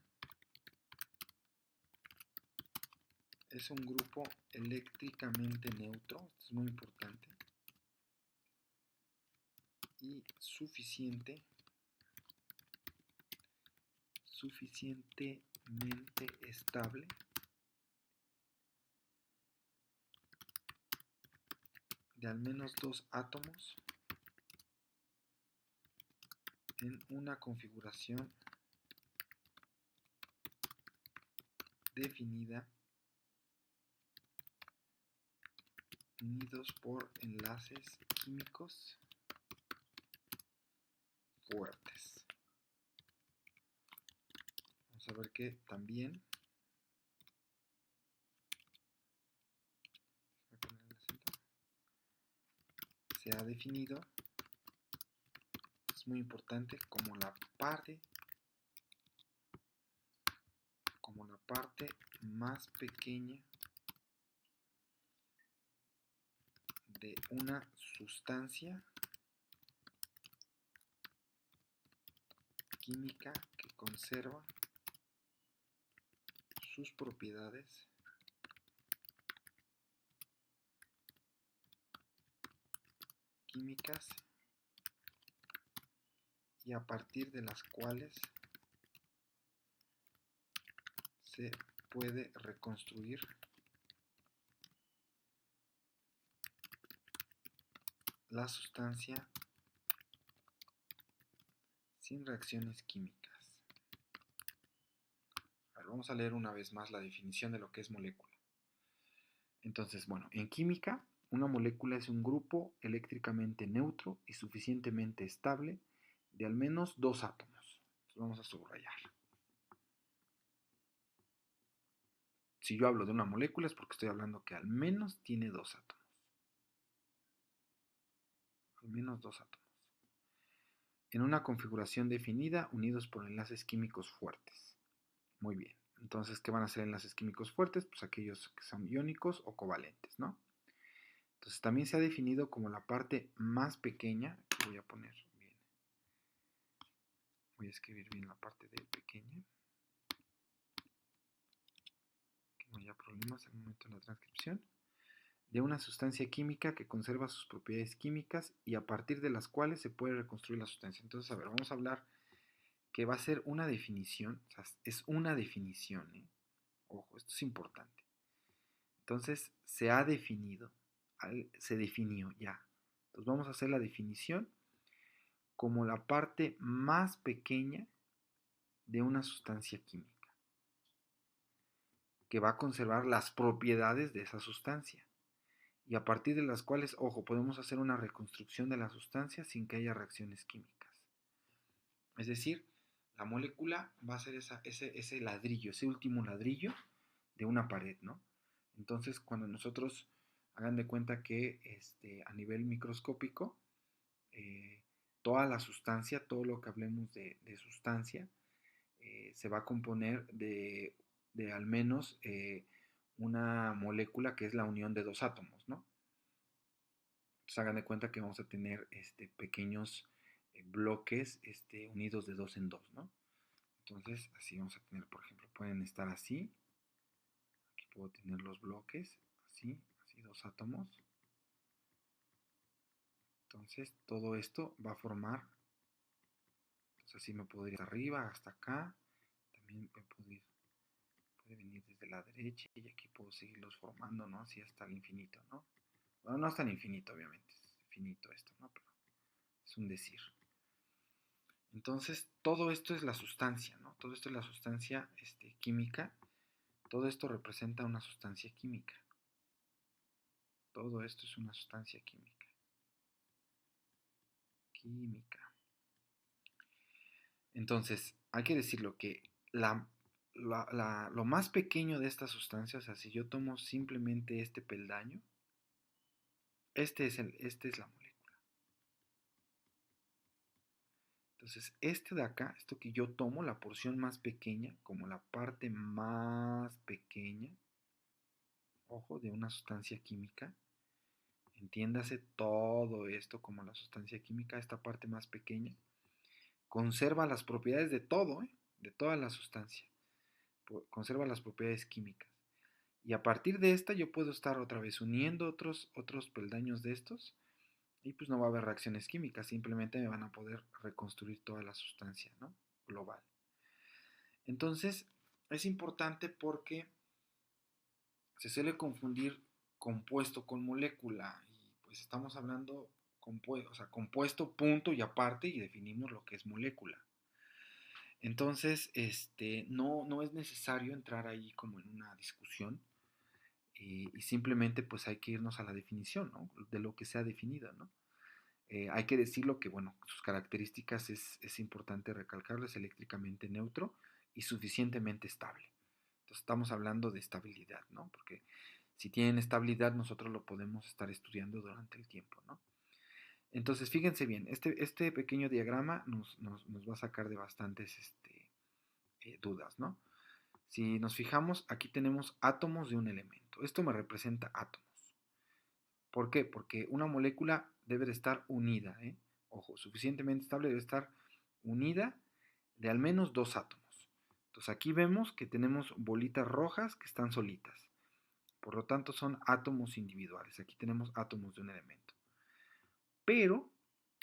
Speaker 1: es un grupo eléctricamente neutro, esto es muy importante, y suficientemente estable de al menos 2 átomos en una configuración definida unidos por enlaces químicos fuertes. Vamos a ver que también se ha definido, es muy importante, como la parte más pequeña de una sustancia química que conserva sus propiedades químicas y a partir de las cuales se puede reconstruir la sustancia sin reacciones químicas. A ver, vamos a leer una vez más la definición de lo que es molécula. Entonces, bueno, en química, una molécula es un grupo eléctricamente neutro y suficientemente estable de al menos 2 átomos. Entonces, vamos a subrayar. Si yo hablo de una molécula es porque estoy hablando que al menos tiene 2 átomos. Al menos 2 átomos. En una configuración definida, unidos por enlaces químicos fuertes. Muy bien. Entonces, ¿qué van a ser enlaces químicos fuertes? Pues aquellos que son iónicos o covalentes, ¿no? Entonces, también se ha definido como la parte más pequeña, que voy a poner bien, voy a escribir bien la parte de pequeña, que no haya problemas al momento de la transcripción, de una sustancia química que conserva sus propiedades químicas y a partir de las cuales se puede reconstruir la sustancia. Entonces, a ver, vamos a hablar que va a ser una definición, o sea, es una definición, ¿eh? Ojo, esto es importante. Entonces, se ha definido, se definió ya. Entonces, vamos a hacer la definición como la parte más pequeña de una sustancia química, que va a conservar las propiedades de esa sustancia y a partir de las cuales, ojo, podemos hacer una reconstrucción de la sustancia sin que haya reacciones químicas. Es decir, la molécula va a ser ese ladrillo, ese último ladrillo de una pared, ¿no? Entonces, cuando nosotros hagan de cuenta que a nivel microscópico, toda la sustancia, todo lo que hablemos de sustancia, se va a componer de al menos una molécula que es la unión de 2 átomos, ¿no? Entonces hagan de cuenta que vamos a tener pequeños bloques unidos de dos en dos, ¿no? Entonces así vamos a tener, por ejemplo, pueden estar así. Aquí puedo tener los bloques, así, así dos átomos. Entonces todo esto va a formar, entonces así me puedo ir hasta arriba, hasta acá. También me puede venir desde la derecha y aquí puedo seguirlos formando, ¿no? Así hasta el infinito, ¿no? Bueno, no hasta el infinito, obviamente, es infinito esto, ¿no? Pero es un decir. Entonces, todo esto es la sustancia, ¿no? Todo esto es la sustancia química. Todo esto representa una sustancia química. Todo esto es una sustancia química. Química. Entonces, hay que decirlo que lo más pequeño de esta sustancia, o sea, si yo tomo simplemente este peldaño, esta es la molécula. Entonces, este de acá, esto que yo tomo, la porción más pequeña, como la parte más pequeña, ojo, de una sustancia química, entiéndase todo esto como la sustancia química, esta parte más pequeña, conserva las propiedades de todo, de toda la sustancia, conserva las propiedades químicas. Y a partir de esta yo puedo estar otra vez uniendo otros peldaños de estos y pues no va a haber reacciones químicas, simplemente me van a poder reconstruir toda la sustancia, ¿no? Global. Entonces es importante porque se suele confundir compuesto con molécula y pues estamos hablando o sea, compuesto punto y aparte y definimos lo que es molécula. Entonces, no es necesario entrar ahí como en una discusión y simplemente pues hay que irnos a la definición, ¿no? De lo que se ha definido, ¿no? Hay que decirlo que, bueno, sus características es importante recalcarlo, es eléctricamente neutro y suficientemente estable. Entonces estamos hablando de estabilidad, ¿no? Porque si tienen estabilidad nosotros lo podemos estar estudiando durante el tiempo, ¿no? Entonces fíjense bien, este pequeño diagrama nos va a sacar de bastantes dudas, ¿no? Si nos fijamos, aquí tenemos átomos de un elemento. Esto me representa átomos. ¿Por qué? Porque una molécula debe de estar unida, ¿eh? Ojo, suficientemente estable, debe estar unida de al menos dos átomos. Entonces aquí vemos que tenemos bolitas rojas que están solitas. Por lo tanto son átomos individuales. Aquí tenemos átomos de un elemento. Pero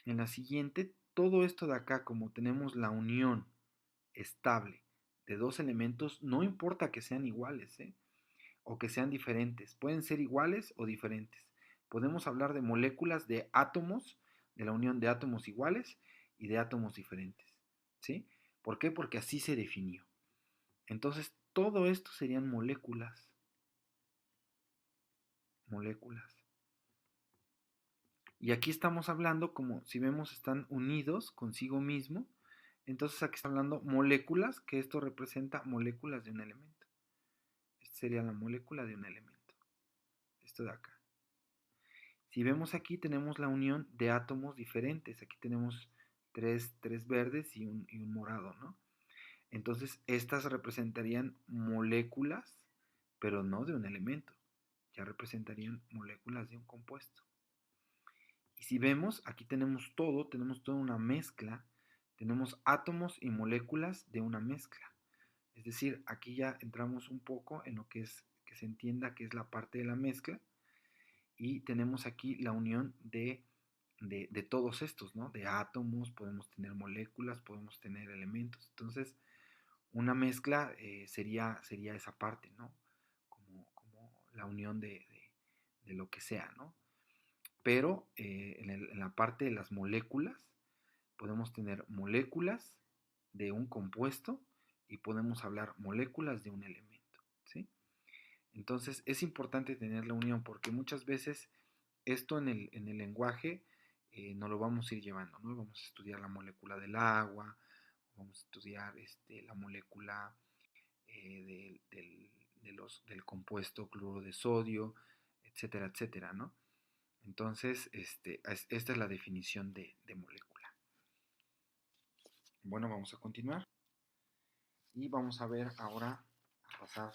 Speaker 1: en la siguiente, todo esto de acá, como tenemos la unión estable de dos elementos, no importa que sean iguales, ¿eh? O que sean diferentes. Pueden ser iguales o diferentes. Podemos hablar de moléculas de átomos, de la unión de átomos iguales y de átomos diferentes. ¿Sí? ¿Por qué? Porque así se definió. Entonces, todo esto serían moléculas. Moléculas. Y aquí estamos hablando, como si vemos, están unidos consigo mismo. Entonces aquí está hablando moléculas, que esto representa moléculas de un elemento. Esta sería la molécula de un elemento. Esto de acá. Si vemos aquí tenemos la unión de átomos diferentes. Aquí tenemos tres verdes y un morado, ¿no? Entonces estas representarían moléculas, pero no de un elemento. Ya representarían moléculas de un compuesto. Y si vemos, aquí tenemos toda una mezcla. Tenemos átomos y moléculas de una mezcla. Es decir, aquí ya entramos un poco en lo que es, que se entienda que es la parte de la mezcla. Y tenemos aquí la unión de todos estos, ¿no? De átomos, podemos tener moléculas, podemos tener elementos. Entonces, una mezcla sería esa parte, ¿no? Como la unión de lo que sea, ¿no? Pero en la parte de las moléculas, podemos tener moléculas de un compuesto y podemos hablar moléculas de un elemento, ¿sí? Entonces es importante tener la unión porque muchas veces esto en el lenguaje no lo vamos a ir llevando, ¿no? Vamos a estudiar la molécula del agua, vamos a estudiar la molécula del compuesto cloruro de sodio, etcétera, etcétera, ¿no? Entonces, esta es la definición de molécula. Bueno, vamos a continuar y vamos a ver ahora, a pasar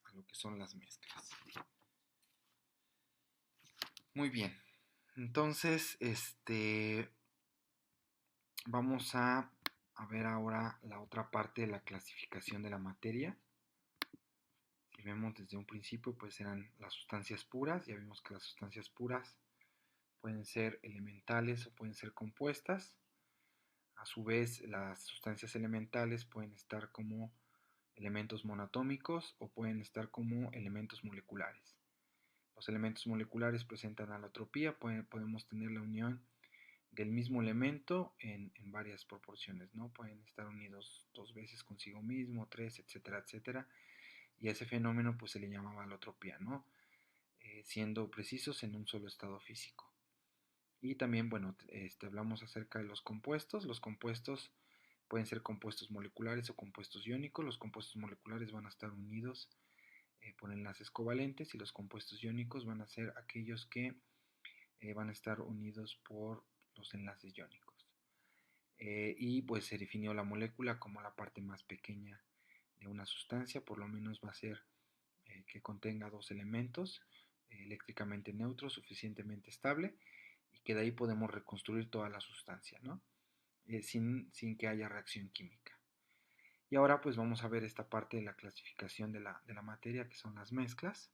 Speaker 1: a lo que son las mezclas. Muy bien. Entonces, vamos a ver ahora la otra parte de la clasificación de la materia. Si vemos desde un principio, pues eran las sustancias puras. Ya vimos que las sustancias puras pueden ser elementales o pueden ser compuestas. A su vez, las sustancias elementales pueden estar como elementos monoatómicos o pueden estar como elementos moleculares. Los elementos moleculares presentan alotropía, podemos tener la unión del mismo elemento en varias proporciones, ¿no? Pueden estar unidos 2 veces consigo mismo, 3, etcétera, etcétera. Y a ese fenómeno pues se le llamaba alotropía, ¿no? Siendo precisos en un solo estado físico. Y también, bueno, hablamos acerca de los compuestos. Los compuestos pueden ser compuestos moleculares o compuestos iónicos. Los compuestos moleculares van a estar unidos por enlaces covalentes y los compuestos iónicos van a ser aquellos que van a estar unidos por los enlaces iónicos. Y pues se definió la molécula como la parte más pequeña de una sustancia, por lo menos va a ser que contenga 2 elementos eléctricamente neutros, suficientemente estable, y que de ahí podemos reconstruir toda la sustancia, ¿no? Sin que haya reacción química. Y ahora pues vamos a ver esta parte de la clasificación de la materia, que son las mezclas.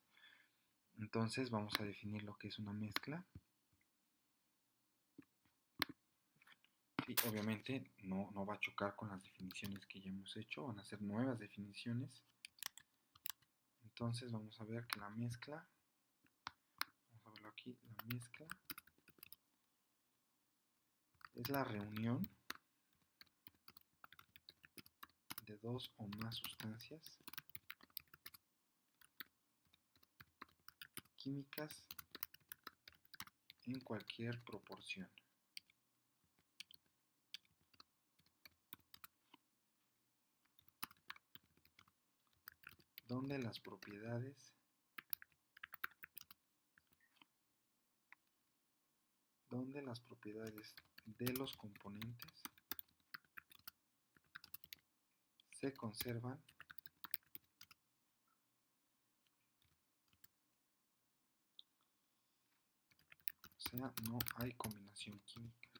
Speaker 1: Entonces vamos a definir lo que es una mezcla. Y obviamente no va a chocar con las definiciones que ya hemos hecho, van a ser nuevas definiciones. Entonces vamos a ver que la mezcla, vamos a verlo aquí, la mezcla es la reunión de 2 o más sustancias químicas en cualquier proporción. Donde las propiedades de los componentes se conservan o sea, no hay combinación química.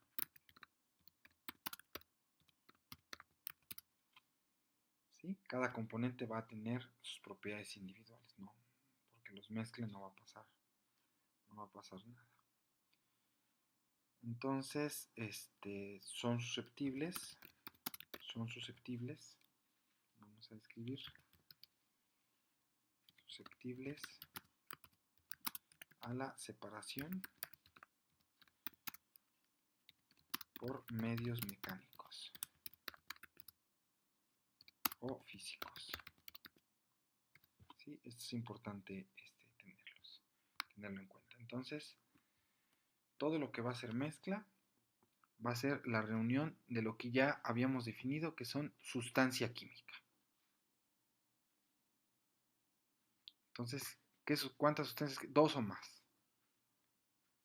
Speaker 1: ¿Sí? Cada componente va a tener sus propiedades individuales, ¿no? Porque los mezcles no va a pasar nada. Entonces, son susceptibles, vamos a escribir, susceptibles a la separación por medios mecánicos o físicos. ¿Sí? Esto es importante tenerlo en cuenta. Entonces, todo lo que va a ser mezcla va a ser la reunión de lo que ya habíamos definido que son sustancia química. Entonces, ¿cuántas sustancias? 2 o más.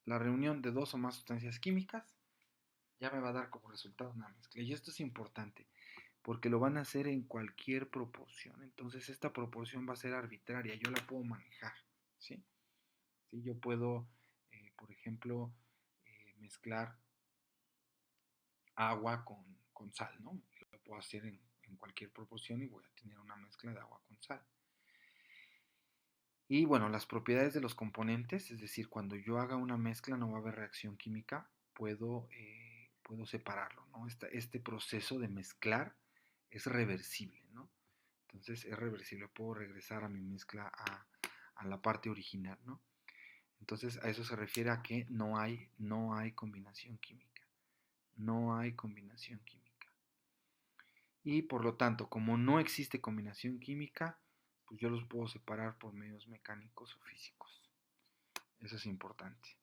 Speaker 1: La reunión de 2 o más sustancias químicas ya me va a dar como resultado una mezcla. Y esto es importante porque lo van a hacer en cualquier proporción. Entonces esta proporción va a ser arbitraria, yo la puedo manejar. ¿Sí? ¿Sí? Yo puedo, por ejemplo, mezclar agua con sal, ¿no? Lo puedo hacer en cualquier proporción y voy a tener una mezcla de agua con sal. Y bueno, las propiedades de los componentes, es decir, cuando yo haga una mezcla no va a haber reacción química, puedo separarlo, ¿no? Este proceso de mezclar es reversible, ¿no? Entonces es reversible, puedo regresar a mi mezcla a la parte original, ¿no? Entonces a eso se refiere a que no hay combinación química, no hay combinación química. Y por lo tanto, como no existe combinación química, pues yo los puedo separar por medios mecánicos o físicos. Eso es importante.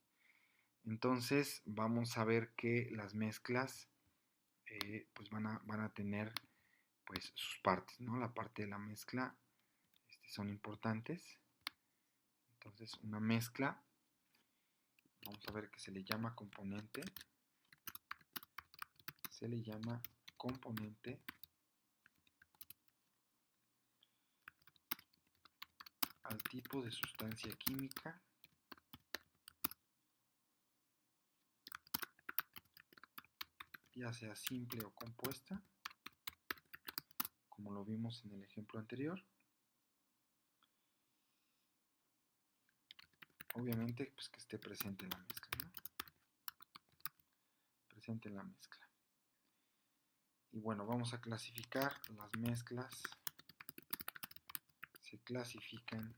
Speaker 1: Entonces vamos a ver que las mezclas pues van a tener pues sus partes, ¿no? La parte de la mezcla son importantes. Entonces una mezcla, vamos a ver que se le llama componente. Se le llama componente al tipo de sustancia química ya sea simple o compuesta, como lo vimos en el ejemplo anterior. Obviamente, pues que esté presente en la mezcla, ¿no? Presente en la mezcla. Y bueno, vamos a clasificar las mezclas. Se clasifican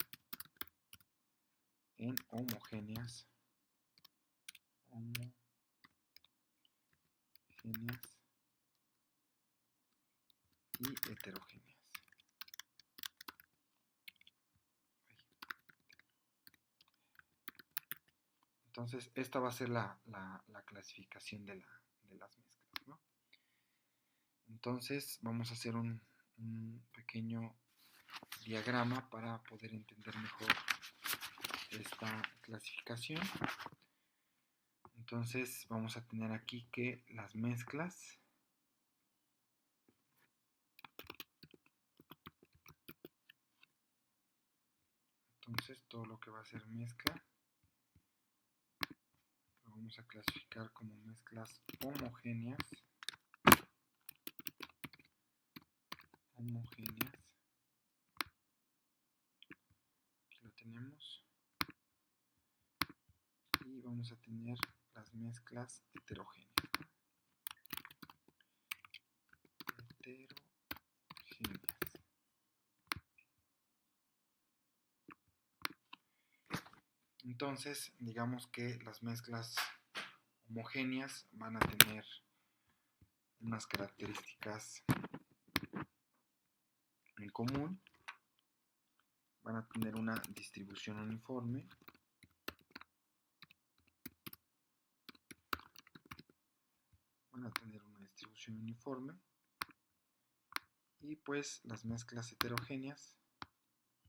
Speaker 1: en homogéneas y heterogéneas. Entonces, esta va a ser la clasificación de las mezclas, ¿no? Entonces, vamos a hacer un pequeño diagrama para poder entender mejor esta clasificación. Entonces, vamos a tener aquí que las mezclas todo lo que va a ser mezcla lo vamos a clasificar como mezclas homogéneas. Aquí lo tenemos. Y vamos a tener las mezclas heterogéneas. Entonces, digamos que las mezclas homogéneas van a tener unas características en común. Van a tener una distribución uniforme. Y pues las mezclas heterogéneas,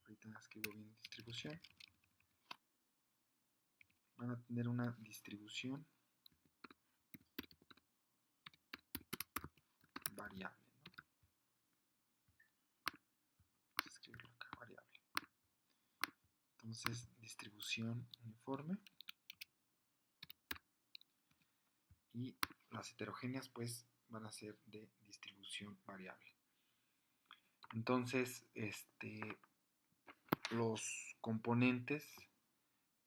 Speaker 1: ahorita escribo bien distribución, van a tener una distribución variable, ¿no? Vamos a escribirlo acá, variable. Entonces, distribución uniforme. Y las heterogéneas pues van a ser de distribución variable. Entonces, los componentes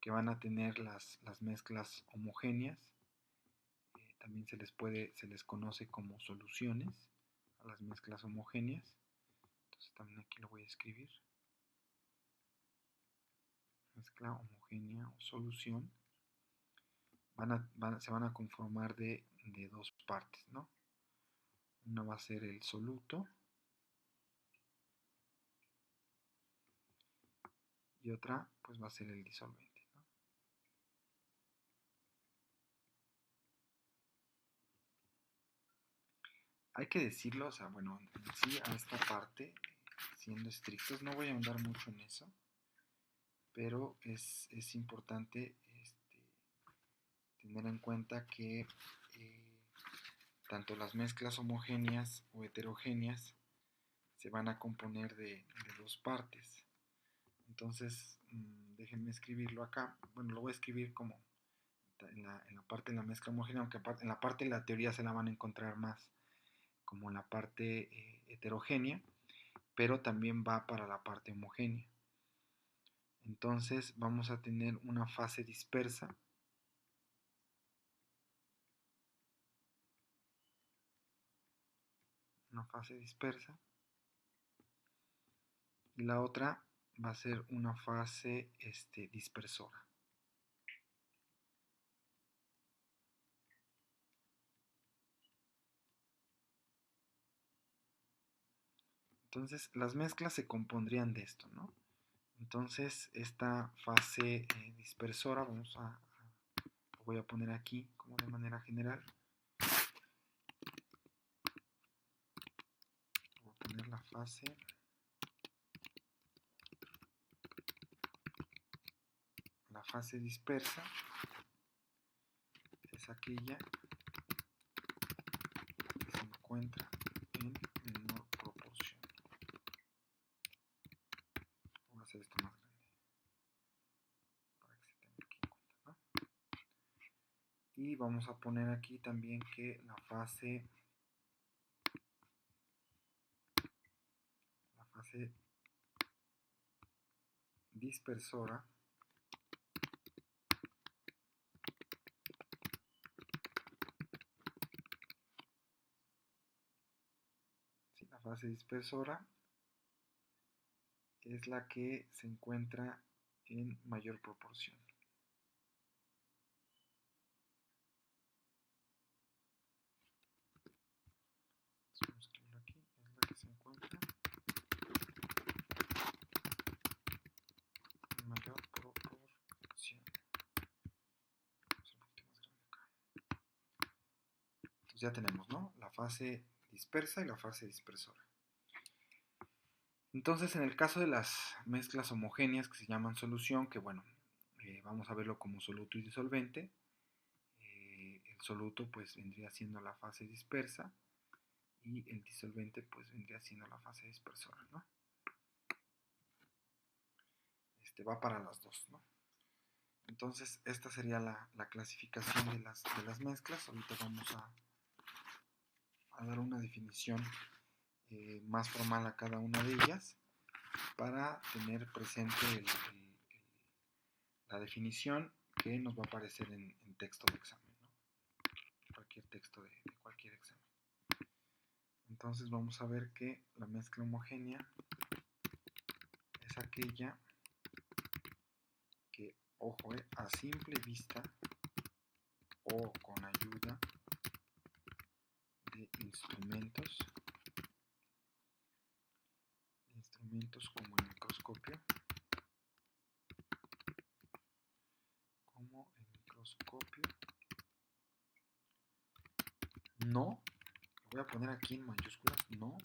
Speaker 1: que van a tener las mezclas homogéneas, también se les conoce como soluciones a las mezclas homogéneas. Entonces también aquí lo voy a escribir. Mezcla homogénea o solución. Se van a conformar de dos partes, ¿no? Una va a ser el soluto y otra pues va a ser el disolvente, ¿no? Hay que decirlo, o sea, bueno, en sí a esta parte, siendo estrictos, no voy a ahondar mucho en eso, pero es importante tener en cuenta que tanto las mezclas homogéneas o heterogéneas se van a componer de dos partes. Entonces, déjenme escribirlo acá. Bueno, lo voy a escribir como en la parte de la mezcla homogénea, aunque en la parte de la teoría se la van a encontrar más como en la parte heterogénea, pero también va para la parte homogénea. Entonces vamos a tener una fase dispersa. Y la otra va a ser una fase dispersora. Entonces las mezclas se compondrían de esto, ¿no? Entonces esta fase dispersora lo voy a poner aquí como de manera general. Voy a poner la fase dispersa es aquella que se encuentra en menor proporción. Voy a hacer esto más grande para que se tenga aquí en cuenta, ¿no? Y vamos a poner aquí también que la fase dispersora es la que se encuentra en mayor proporción. Vamos a escribirlo aquí, es la que se encuentra en mayor proporción. Es un poquito más grande acá. Entonces ya tenemos, ¿no?, la fase dispersa y la fase dispersora. Entonces, en el caso de las mezclas homogéneas que se llaman solución, que bueno, vamos a verlo como soluto y disolvente, el soluto pues vendría siendo la fase dispersa y el disolvente pues vendría siendo la fase dispersora, ¿no? Va para las dos, ¿no? Entonces, esta sería la clasificación de las mezclas. Ahorita vamos a dar una definición más formal a cada una de ellas para tener presente la definición que nos va a aparecer en texto de examen, ¿no? Cualquier texto de cualquier examen. Entonces vamos a ver que la mezcla homogénea es aquella que, ojo, a simple vista o con ayuda de instrumentos como el microscopio, no, lo voy a poner aquí en mayúsculas, no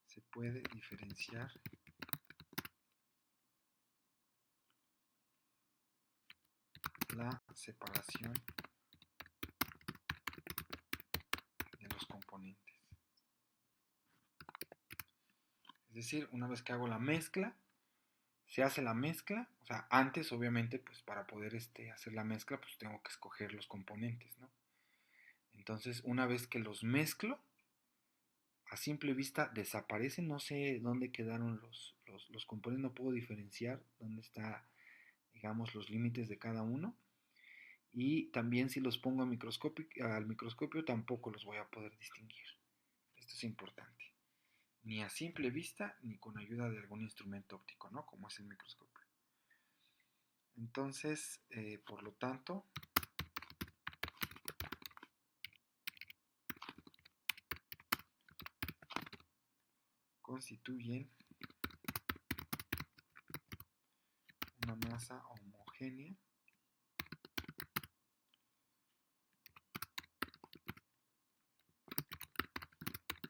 Speaker 1: se puede diferenciar la separación de los componentes. Es decir, una vez que hago la mezcla, se hace la mezcla, o sea, antes obviamente pues para poder hacer la mezcla pues tengo que escoger los componentes, ¿no? Entonces, una vez que los mezclo, a simple vista desaparecen, no sé dónde quedaron los componentes, no puedo diferenciar dónde está, digamos, los límites de cada uno. Y también si los pongo al microscopio tampoco los voy a poder distinguir. Esto es importante. Ni a simple vista ni con ayuda de algún instrumento óptico, ¿no?, como es el microscopio. Entonces, por lo tanto, constituyen una masa homogénea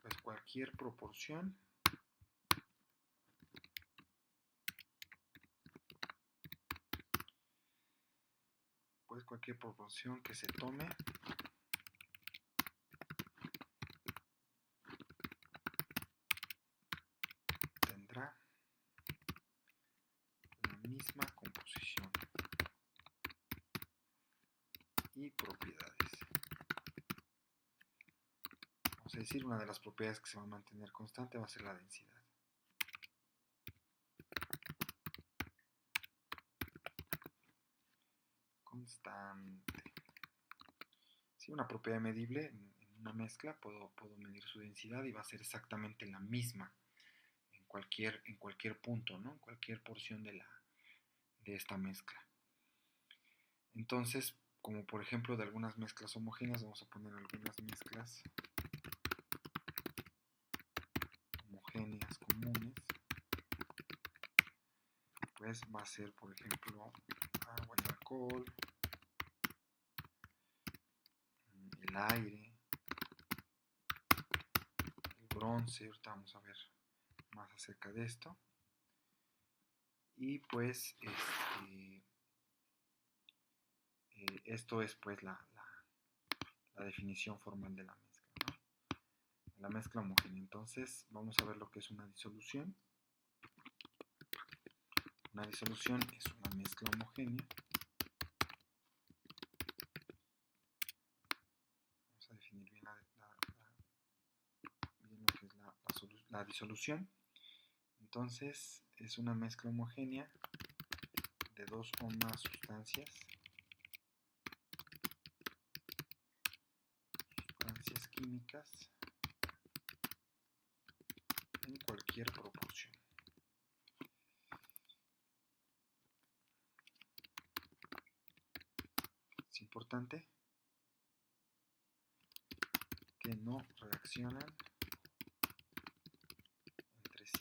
Speaker 1: pues cualquier proporción que se tome tendrá la misma composición y propiedades. Vamos a decir, una de las propiedades que se va a mantener constante va a ser la densidad. Constante. Si una propiedad medible en una mezcla puedo medir su densidad y va a ser exactamente la misma en cualquier punto, ¿no?, en cualquier porción de esta mezcla. Entonces, como por ejemplo de algunas mezclas homogéneas, vamos a poner algunas mezclas homogéneas comunes, pues va a ser, por ejemplo, agua y alcohol, el aire, el bronce. Ahorita vamos a ver más acerca de esto. Y pues esto es pues la definición formal de la mezcla, ¿no?, de la mezcla homogénea. Entonces vamos a ver lo que es una disolución. Una disolución es una mezcla homogénea definir bien bien lo que es la disolución. Entonces es una mezcla homogénea de dos o más sustancias químicas en cualquier proporción. Es importante que no reaccionan entre sí.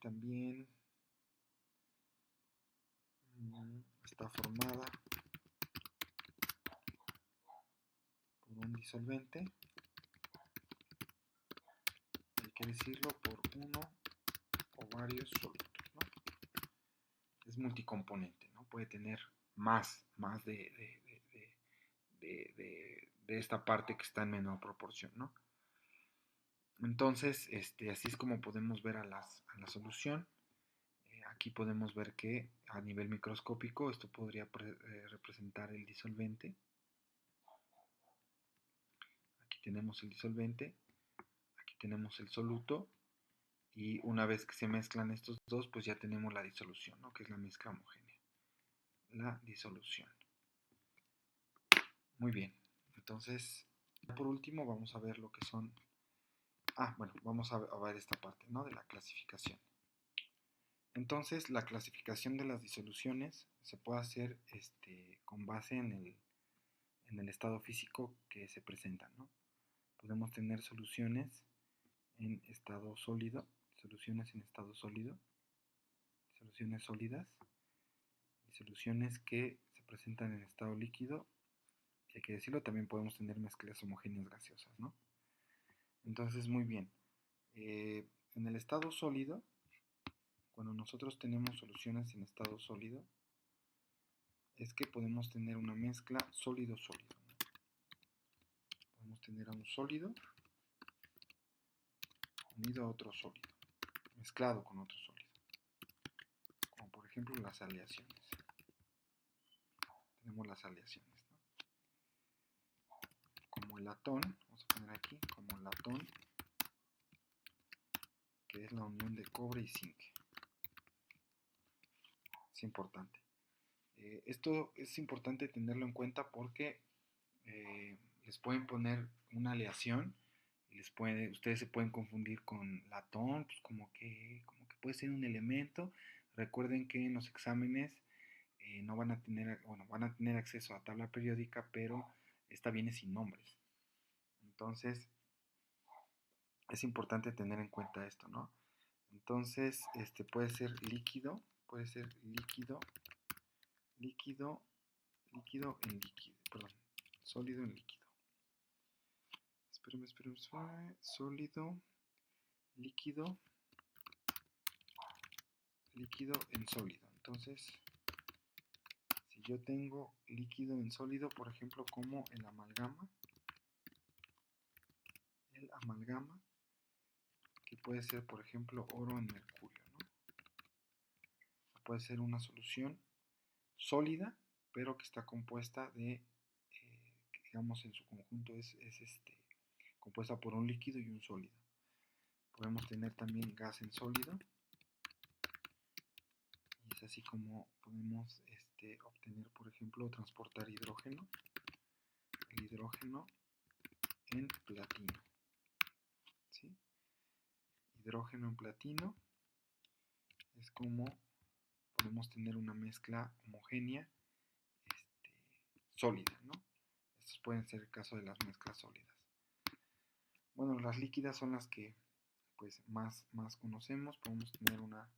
Speaker 1: También está formada por un disolvente, hay que decirlo, por uno o varios solutos, ¿no? Es multicomponente, ¿no? Puede tener más de esta parte que está en menor proporción, ¿no? Entonces, así es como podemos ver a la solución. Aquí podemos ver que a nivel microscópico esto podría representar el disolvente. Aquí tenemos el disolvente, aquí tenemos el soluto, y una vez que se mezclan estos dos, pues ya tenemos la disolución, ¿no? Que es la mezcla homogénea. La disolución. Muy bien, entonces, por último vamos a ver lo que son... bueno, vamos a ver esta parte, ¿no? De la clasificación. Entonces, la clasificación de las disoluciones se puede hacer con base en el estado físico que se presentan, ¿no? Podemos tener soluciones en estado sólido, soluciones en estado sólido, soluciones sólidas, y soluciones que se presentan en estado líquido, y hay que decirlo, también podemos tener mezclas homogéneas gaseosas, ¿no? Entonces, muy bien. En el estado sólido, cuando nosotros tenemos soluciones en estado sólido, es que podemos tener una mezcla sólido-sólido, ¿no? Podemos tener a un sólido unido a otro sólido, mezclado con otro sólido, como por ejemplo las aleaciones. Tenemos las aleaciones, ¿no? Como el latón, vamos a poner aquí, como el latón, que es la unión de cobre y zinc. Es importante. Esto es importante tenerlo en cuenta porque les pueden poner una aleación y ustedes se pueden confundir con latón, pues como que puede ser un elemento. Recuerden que en los exámenes no van a tener, bueno, van a tener acceso a tabla periódica, pero esta viene sin nombres. Entonces, es importante tener en cuenta esto, ¿no? Entonces, puede ser líquido en líquido, perdón, sólido en líquido. Espérame, sólido, líquido en sólido. Entonces, si yo tengo líquido en sólido, por ejemplo, como el amalgama, que puede ser, por ejemplo, oro en mercurio, ¿no? O sea, puede ser una solución sólida, pero que está compuesta de, digamos, en su conjunto es compuesta por un líquido y un sólido. Podemos tener también gas en sólido, y es así como podemos obtener, por ejemplo, transportar hidrógeno, el hidrógeno en platino, ¿sí? Hidrógeno en platino es como podemos tener una mezcla homogénea sólida, ¿no? Estos pueden ser el caso de las mezclas sólidas. Bueno, las líquidas son las que pues más conocemos. Podemos tener una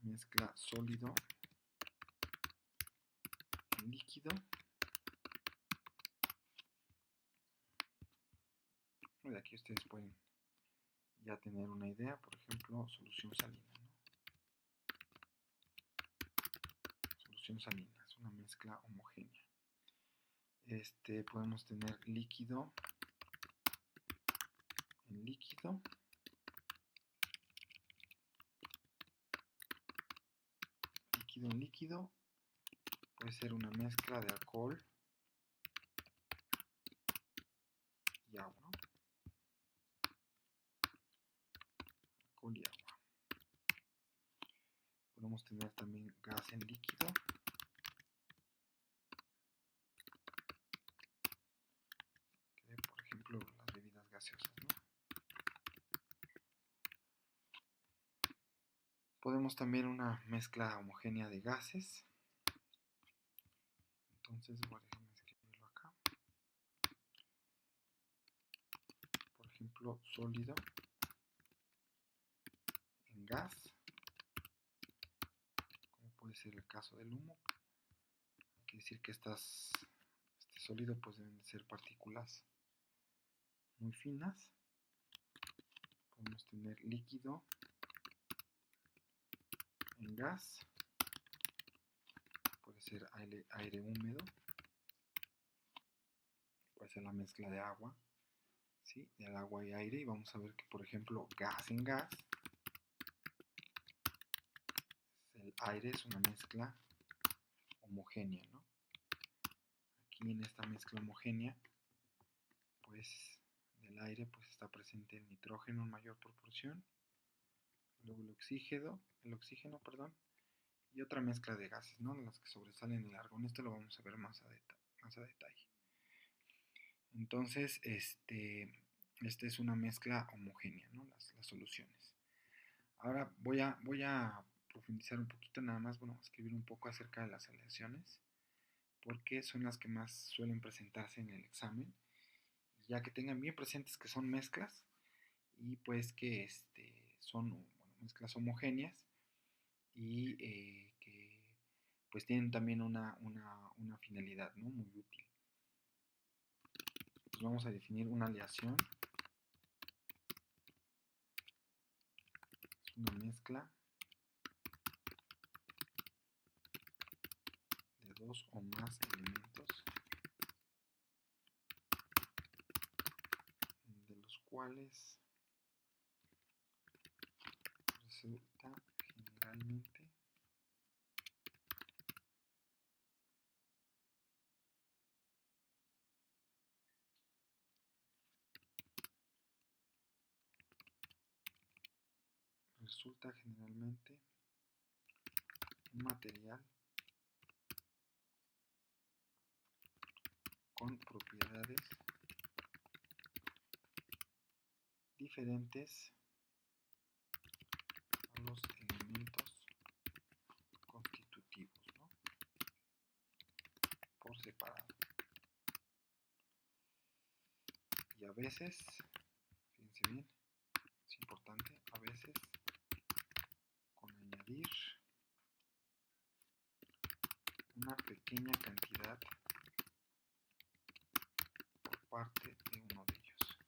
Speaker 1: mezcla sólido en líquido. De aquí ustedes pueden ya tener una idea, por ejemplo, solución salina, ¿no? Solución salina es una mezcla homogénea. Podemos tener líquido en líquido. Líquido en líquido puede ser una mezcla de alcohol podemos tener también gas en líquido. Por ejemplo, las bebidas gaseosas, ¿no? Podemos también una mezcla homogénea de gases. Entonces, déjenme escribirlo acá. Por ejemplo, sólido en gas, como puede ser el caso del humo. Hay que decir que este sólido pues deben ser partículas muy finas. Podemos tener líquido en gas, puede ser aire húmedo, puede ser la mezcla de agua, ¿sí? Del agua y aire, y vamos a ver que por ejemplo gas en gas, el aire es una mezcla homogénea, ¿no? Aquí en esta mezcla homogénea, pues del aire pues está presente el nitrógeno en mayor proporción, luego el oxígeno, perdón, y otra mezcla de gases, ¿no? Las que sobresalen el argón. Esto lo vamos a ver más a detalle. Entonces, esta es una mezcla homogénea, ¿no? Las soluciones. Ahora voy a profundizar un poquito nada más, bueno, escribir un poco acerca de las aleaciones, porque son las que más suelen presentarse en el examen, ya que tengan bien presentes que son mezclas y pues que son mezclas homogéneas y que pues tienen también una finalidad, ¿no? Muy útil. Pues vamos a definir una aleación. Es una mezcla de dos o más elementos de los cuales resulta generalmente un material con propiedades diferentes a los elementos constitutivos, ¿no? Por separado. Y a veces, fíjense bien, es importante, a veces con añadir una pequeña cantidad por parte de uno de ellos.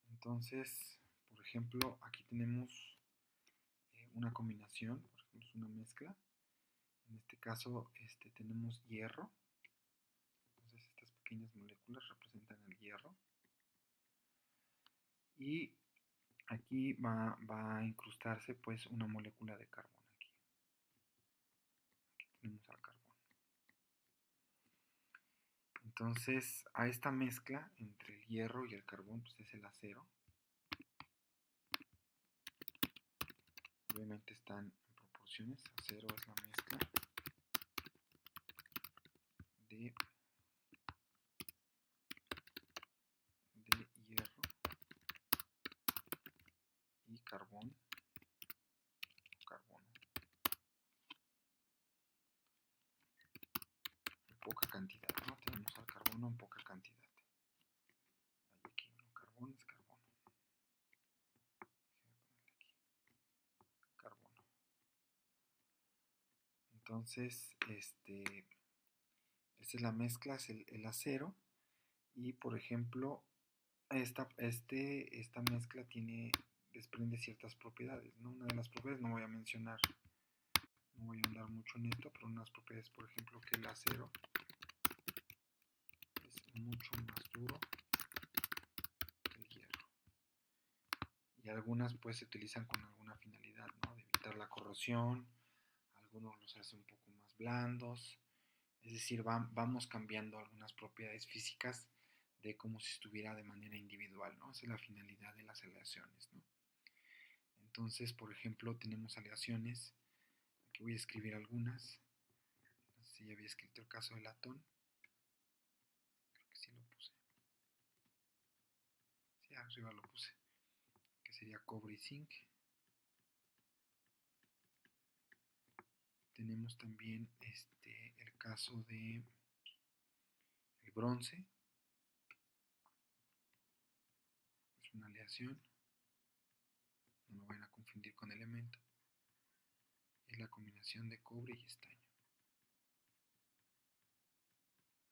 Speaker 1: Entonces, por ejemplo, aquí tenemos una combinación, por ejemplo, es una mezcla. En este caso, tenemos hierro. Entonces, estas pequeñas moléculas representan el hierro. Y aquí va a incrustarse pues una molécula de carbón aquí. Aquí tenemos al carbón. Entonces, a esta mezcla entre el hierro y el carbón pues es el acero. Obviamente están en proporciones. Acero es la mezcla de hierro y carbono. En poca cantidad, ¿no? Tenemos al carbono en poca cantidad. Hay aquí uno, carbón es carbono. Carbono. Entonces, esta es la mezcla, es el acero. Y por ejemplo, esta mezcla desprende ciertas propiedades, ¿no? Una de las propiedades, no voy a mencionar, no voy a andar mucho en esto, pero unas propiedades, por ejemplo, que el acero es mucho más duro que el hierro. Y algunas pues se utilizan con alguna finalidad, ¿no? De evitar la corrosión, algunos los hacen un poco más blandos, es decir, vamos cambiando algunas propiedades físicas de como si estuviera de manera individual, ¿no? Esa es la finalidad de las aleaciones, ¿no? Entonces, por ejemplo, tenemos aleaciones. Aquí voy a escribir algunas. No sé si ya había escrito el caso del latón. Creo que sí lo puse. Sí, arriba lo puse. Que sería cobre y zinc. Tenemos también el caso de el bronce. Es una aleación. No lo vayan a confundir con elemento. Es la combinación de cobre y estaño,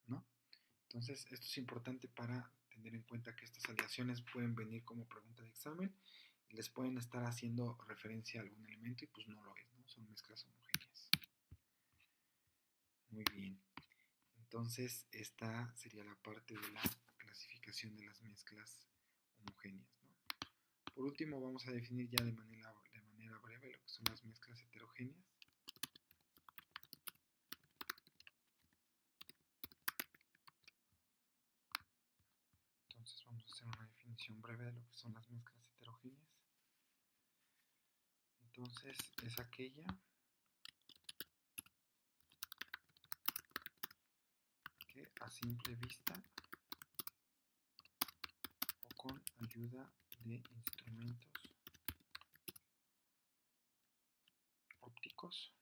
Speaker 1: ¿no? Entonces, esto es importante para tener en cuenta que estas aleaciones pueden venir como pregunta de examen y les pueden estar haciendo referencia a algún elemento y pues no lo es, ¿no? Son mezclas homogéneas. Muy bien. Entonces, esta sería la parte de la clasificación de las mezclas homogéneas, ¿no? Por último, vamos a definir ya de manera breve lo que son las mezclas heterogéneas. Entonces vamos a hacer una definición breve de lo que son las mezclas heterogéneas. Entonces es aquella que a simple vista o con ayuda de instrumentos ópticos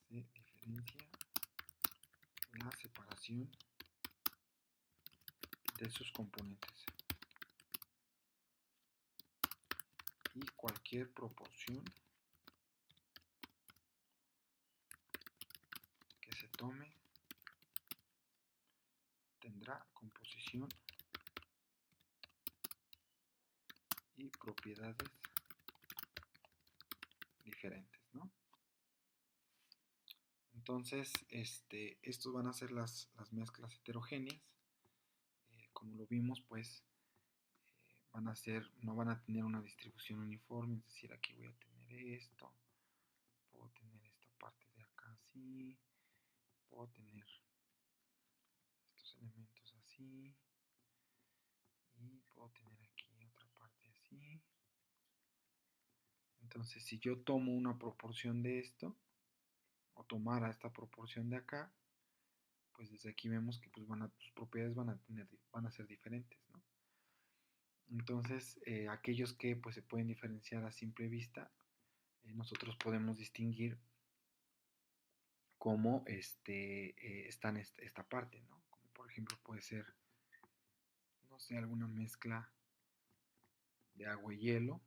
Speaker 1: se diferencia la separación de sus componentes y cualquier proporción que se tome tendrá composición y propiedades diferentes, ¿no? Entonces, estos van a ser las mezclas heterogéneas. Como lo vimos, pues no van a tener una distribución uniforme, es decir, aquí voy a tener esto, puedo tener esta parte de acá así, puedo tener estos elementos así, y puedo tener aquí otra parte así. Entonces, si yo tomo una proporción de esto, o tomara esta proporción de acá, pues desde aquí vemos que pues sus propiedades van a ser diferentes, ¿no? Entonces, aquellos que pues se pueden diferenciar a simple vista, nosotros podemos distinguir cómo está esta parte, ¿no? Como por ejemplo puede ser, no sé, alguna mezcla de agua y hielo.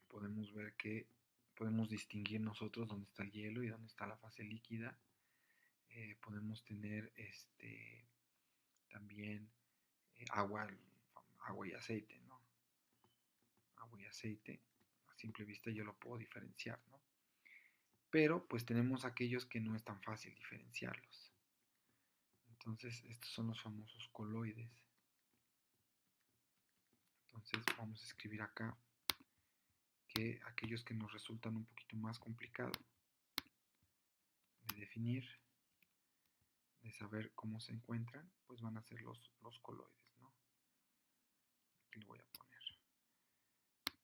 Speaker 1: Podemos ver que podemos distinguir nosotros dónde está el hielo y dónde está la fase líquida. Podemos tener también agua y aceite, ¿no? Agua y aceite, a simple vista yo lo puedo diferenciar, ¿no? Pero pues tenemos aquellos que no es tan fácil diferenciarlos. Entonces estos son los famosos coloides. Entonces vamos a escribir acá que aquellos que nos resultan un poquito más complicado de definir, de saber cómo se encuentran, pues van a ser los coloides, ¿no? Aquí lo voy a poner.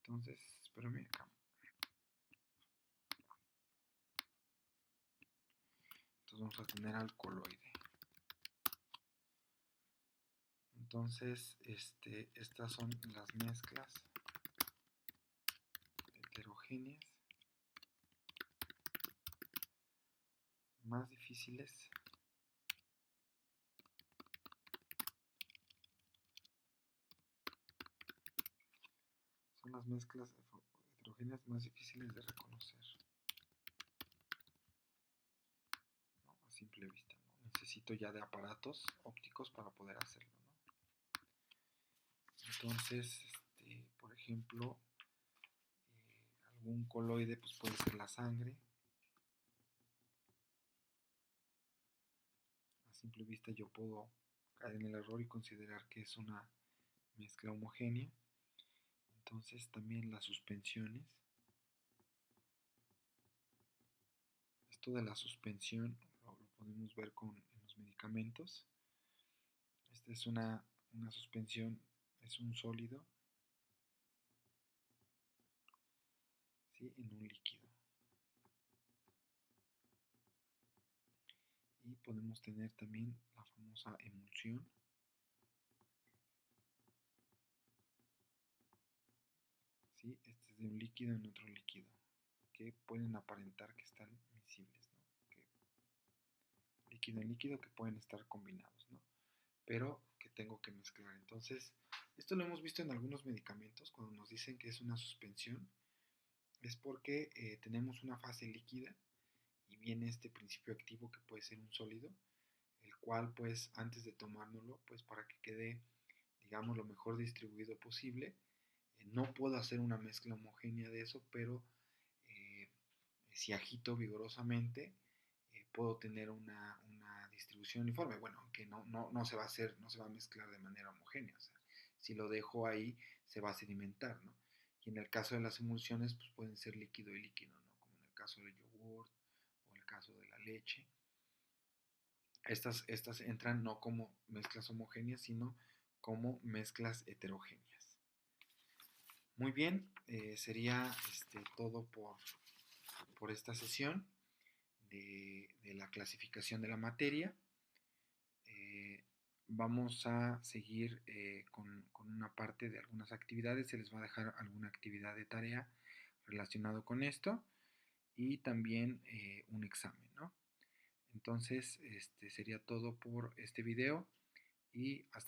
Speaker 1: Entonces, espérame acá. Entonces vamos a tener al coloide. Entonces, estas son las mezclas heterogéneas más difíciles son las mezclas heterogéneas más difíciles de reconocer, ¿no? A simple vista, ¿no? Necesito ya de aparatos ópticos para poder hacerlo, ¿no? Entonces, por ejemplo, algún coloide pues puede ser la sangre. A simple vista yo puedo caer en el error y considerar que es una mezcla homogénea. Entonces también las suspensiones. Esto de la suspensión lo podemos ver en los medicamentos. Esta es una suspensión, es un sólido, ¿sí?, en un líquido. Y podemos tener también la famosa emulsión. ¿Sí? Este es de un líquido en otro líquido, que pueden aparentar que están miscibles, ¿no? Que líquido en líquido que pueden estar combinados, ¿no? Pero que tengo que mezclar. Entonces, esto lo hemos visto en algunos medicamentos, cuando nos dicen que es una suspensión, es porque tenemos una fase líquida y viene este principio activo que puede ser un sólido, el cual pues antes de tomárnoslo, pues para que quede, digamos, lo mejor distribuido posible, no puedo hacer una mezcla homogénea de eso, pero eh, si agito vigorosamente, puedo tener una distribución uniforme. Bueno, aunque no se va a hacer, no se va a mezclar de manera homogénea. O sea, si lo dejo ahí, se va a sedimentar, ¿no? Y en el caso de las emulsiones, pues pueden ser líquido y líquido, ¿no? Como en el caso del yogur o en el caso de la leche. Estas entran no como mezclas homogéneas, sino como mezclas heterogéneas. Muy bien, sería todo por esta sesión de la clasificación de la materia. Vamos a seguir con una parte de algunas actividades. Se les va a dejar alguna actividad de tarea relacionado con esto y también un examen, ¿no? Entonces, sería todo por este video y hasta